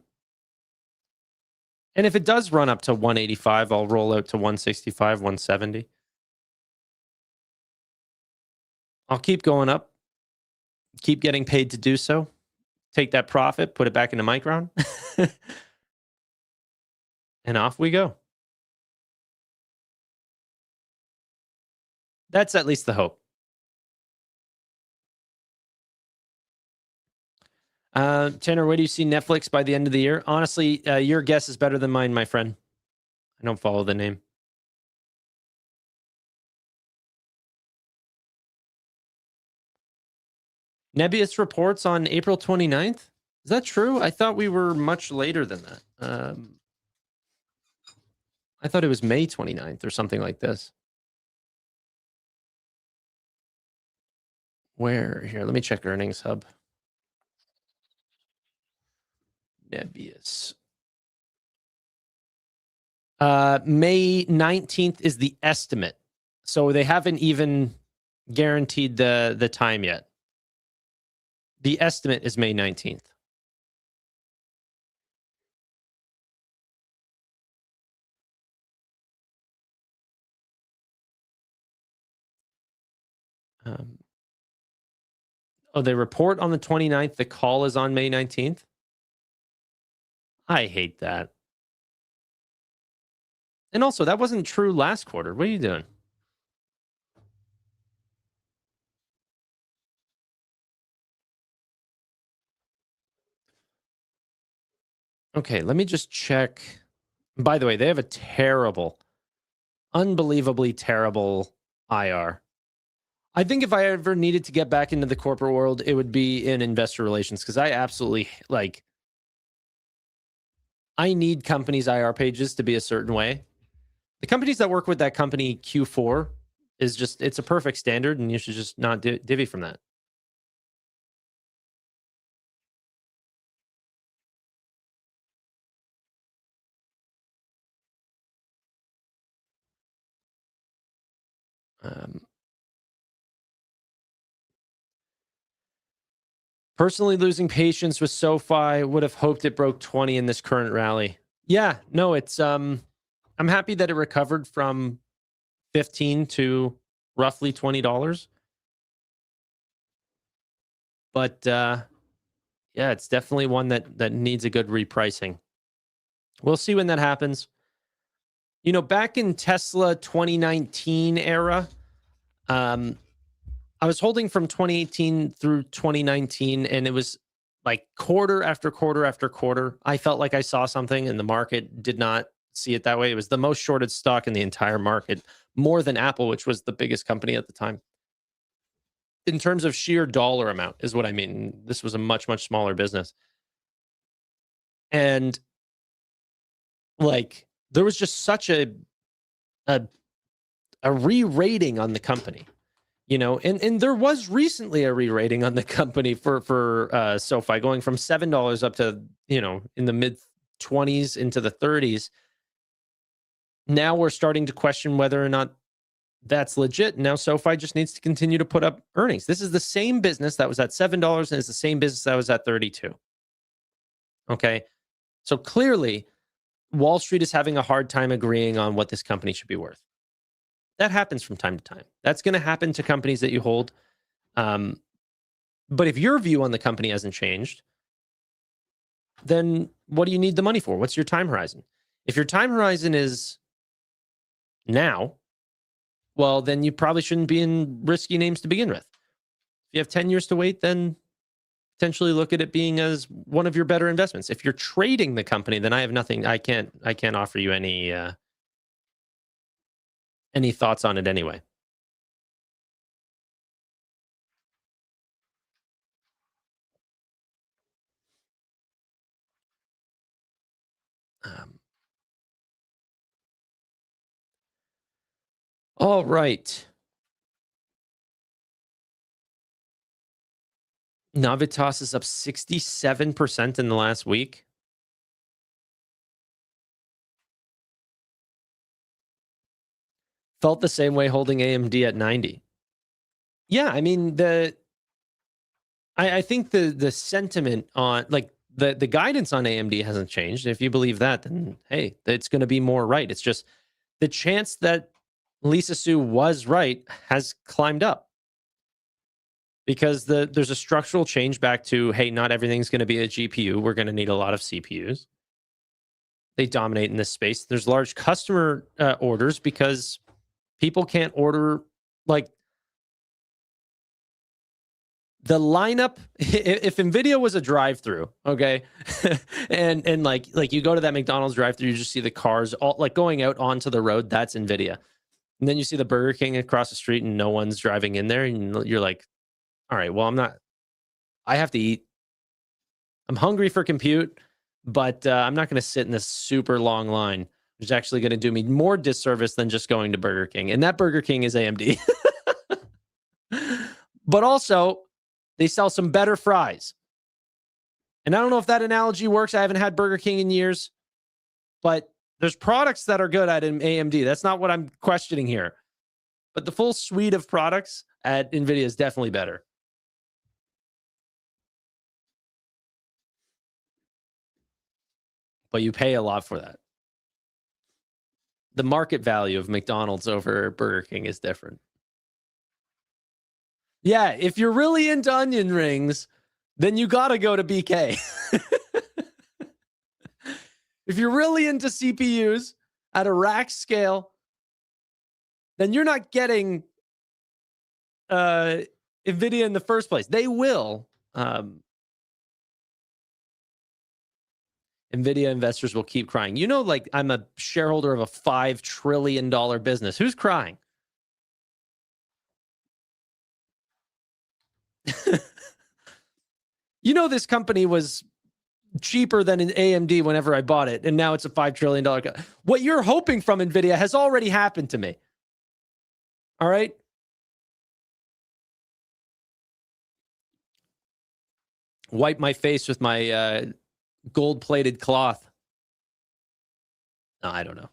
And if it does run up to 185, I'll roll out to 165, 170. I'll keep going up, keep getting paid to do so, take that profit, put it back into Micron, and off we go. That's at least the hope. Tanner, where do you see Netflix by the end of the year? Honestly, your guess is better than mine, my friend. I don't follow the name. Nebius reports on April 29th. Is that true? I thought we were much later than that. I thought it was May 29th or something like this. Where? Here, let me check Earnings Hub. Nebius. May 19th is the estimate. So they haven't even guaranteed the time yet. The estimate is May 19th. They report on the 29th. The call is on May 19th. I hate that. And also, that wasn't true last quarter. What are you doing? Okay, let me just check. By the way, they have a terrible, unbelievably terrible IR. I think if I ever needed to get back into the corporate world, it would be in investor relations, because I absolutely, like, I need companies' IR pages to be a certain way. The companies that work with that company Q4 is just, it's a perfect standard, and you should just not divvy from that. Personally, losing patience with SoFi, would have hoped it broke 20 in this current rally. Yeah, no, it's I'm happy that it recovered from 15 to roughly $20. But yeah, it's definitely one that needs a good repricing. We'll see when that happens. You know, back in Tesla 2019 era, I was holding from 2018 through 2019, and it was like quarter after quarter after quarter. I felt like I saw something, and the market did not see it that way. It was the most shorted stock in the entire market, more than Apple, which was the biggest company at the time. In terms of sheer dollar amount is what I mean. This was a much, much smaller business. And like, there was just such a re-rating on the company. You know, and there was recently a re-rating on the company for SoFi, going from $7 up to, you know, in the mid 20s into the 30s. Now we're starting to question whether or not that's legit. Now SoFi just needs to continue to put up earnings. This is the same business that was at $7, and it's the same business that was at 32. Okay, so clearly Wall Street is having a hard time agreeing on what this company should be worth. That happens from time to time. That's going to happen to companies that you hold. But if your view on the company hasn't changed, then what do you need the money for? What's your time horizon? If your time horizon is now, well, then you probably shouldn't be in risky names to begin with. If you have 10 years to wait, then potentially look at it being as one of your better investments. If you're trading the company, then I have nothing. I can't offer you any thoughts on it anyway. All right. Navitas is up 67% in the last week. Felt the same way holding AMD at 90. Yeah, I mean, I think the sentiment on, like, the guidance on AMD hasn't changed. If you believe that, then hey, it's going to be more right. It's just the chance that Lisa Su was right has climbed up, because there's a structural change back to, hey, not everything's going to be a GPU. We're going to need a lot of CPUs. They dominate in this space. There's large customer orders because people can't order, like, the lineup. If NVIDIA was a drive-through, okay, and like you go to that McDonald's drive-through, you just see the cars all like going out onto the road. That's NVIDIA. And then you see the Burger King across the street, and no one's driving in there, and you're like, all right, well, I have to eat. I'm hungry for compute, but I'm not going to sit in this super long line, which is actually going to do me more disservice than just going to Burger King. And that Burger King is AMD. But also, they sell some better fries. And I don't know if that analogy works. I haven't had Burger King in years, but there's products that are good at AMD. That's not what I'm questioning here. But the full suite of products at NVIDIA is definitely better. But you pay a lot for that. The market value of McDonald's over Burger King is different. Yeah, if you're really into onion rings, then you got to go to BK. if you're really into CPUs at a rack scale, then you're not getting NVIDIA in the first place. They will. NVIDIA investors will keep crying. You know, like I'm a shareholder of a $5 trillion business. Who's crying? You know, this company was cheaper than an AMD whenever I bought it, and now it's a $5 trillion. What you're hoping from NVIDIA has already happened to me. All right? Wipe my face with my gold-plated cloth. No, I don't know.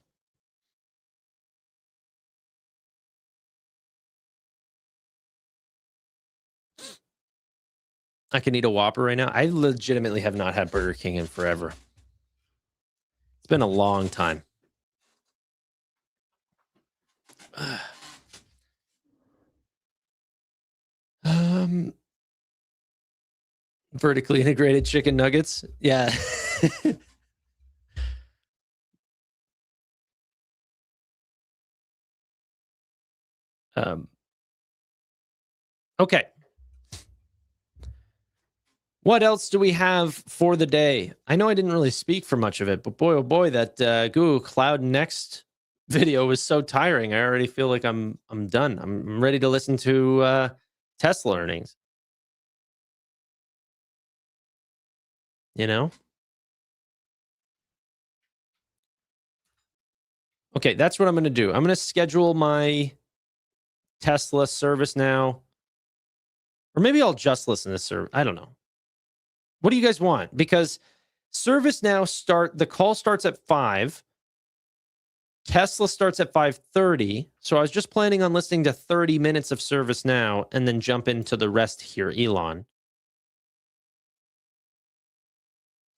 I can eat a Whopper right now. I legitimately have not had Burger King in forever. It's been a long time. Vertically integrated chicken nuggets. Yeah. Okay. What else do we have for the day? I know I didn't really speak for much of it, but boy, oh boy, that Google Cloud Next video was so tiring. I already feel like I'm done. I'm ready to listen to Tesla earnings. You know? Okay, that's what I'm going to do. I'm going to schedule my Tesla service now. Or maybe I'll just listen to service. I don't know. What do you guys want? Because ServiceNow the call starts at 5. Tesla starts at 5:30. So I was just planning on listening to 30 minutes of ServiceNow and then jump into the rest here, Elon.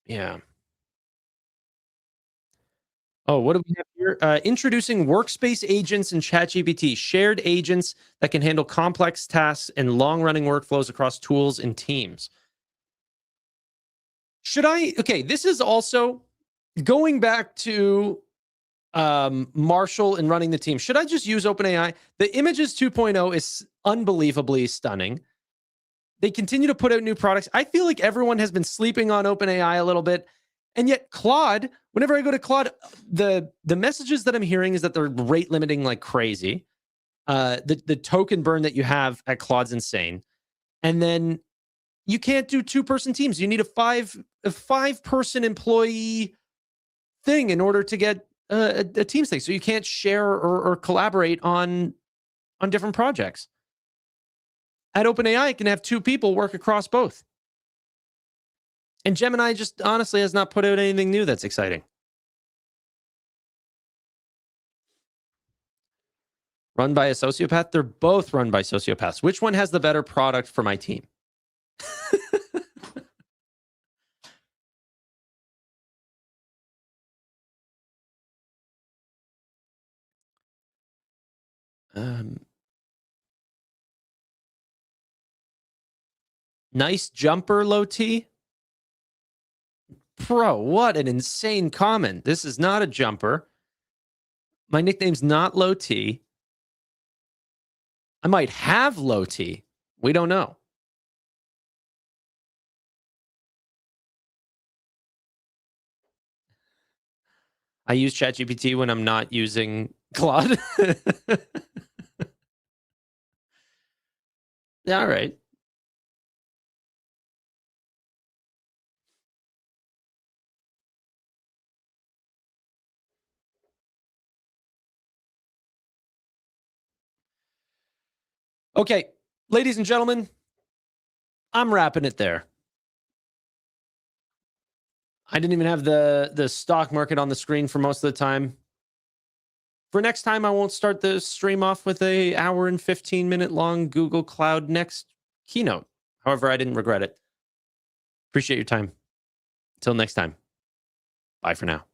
Yeah. Oh, what do we have here? Introducing workspace agents in ChatGPT, shared agents that can handle complex tasks and long-running workflows across tools and teams. Okay, this is also going back to Marshall and running the team. Should I just use OpenAI? The Images 2.0 is unbelievably stunning. They continue to put out new products. I feel like everyone has been sleeping on OpenAI a little bit. And yet Claude, whenever I go to Claude, the messages that I'm hearing is that they're rate limiting like crazy. The token burn that you have at Claude's insane. And then you can't do 2-person teams. You need a 5-person employee thing in order to get a Teams thing. So you can't share or collaborate on different projects. At OpenAI, it can have 2 people work across both. And Gemini just honestly has not put out anything new that's exciting. Run by a sociopath? They're both run by sociopaths. Which one has the better product for my team? Nice jumper, low T. Bro, what an insane comment. This is not a jumper. My nickname's not low T. I might have low T. We don't know. I use ChatGPT when I'm not using Claude. Yeah, all right. Okay, ladies and gentlemen, I'm wrapping it there. I didn't even have the stock market on the screen for most of the time. For next time, I won't start the stream off with a 1 hour and 15-minute long Google Cloud Next keynote. However, I didn't regret it. Appreciate your time. Until next time. Bye for now.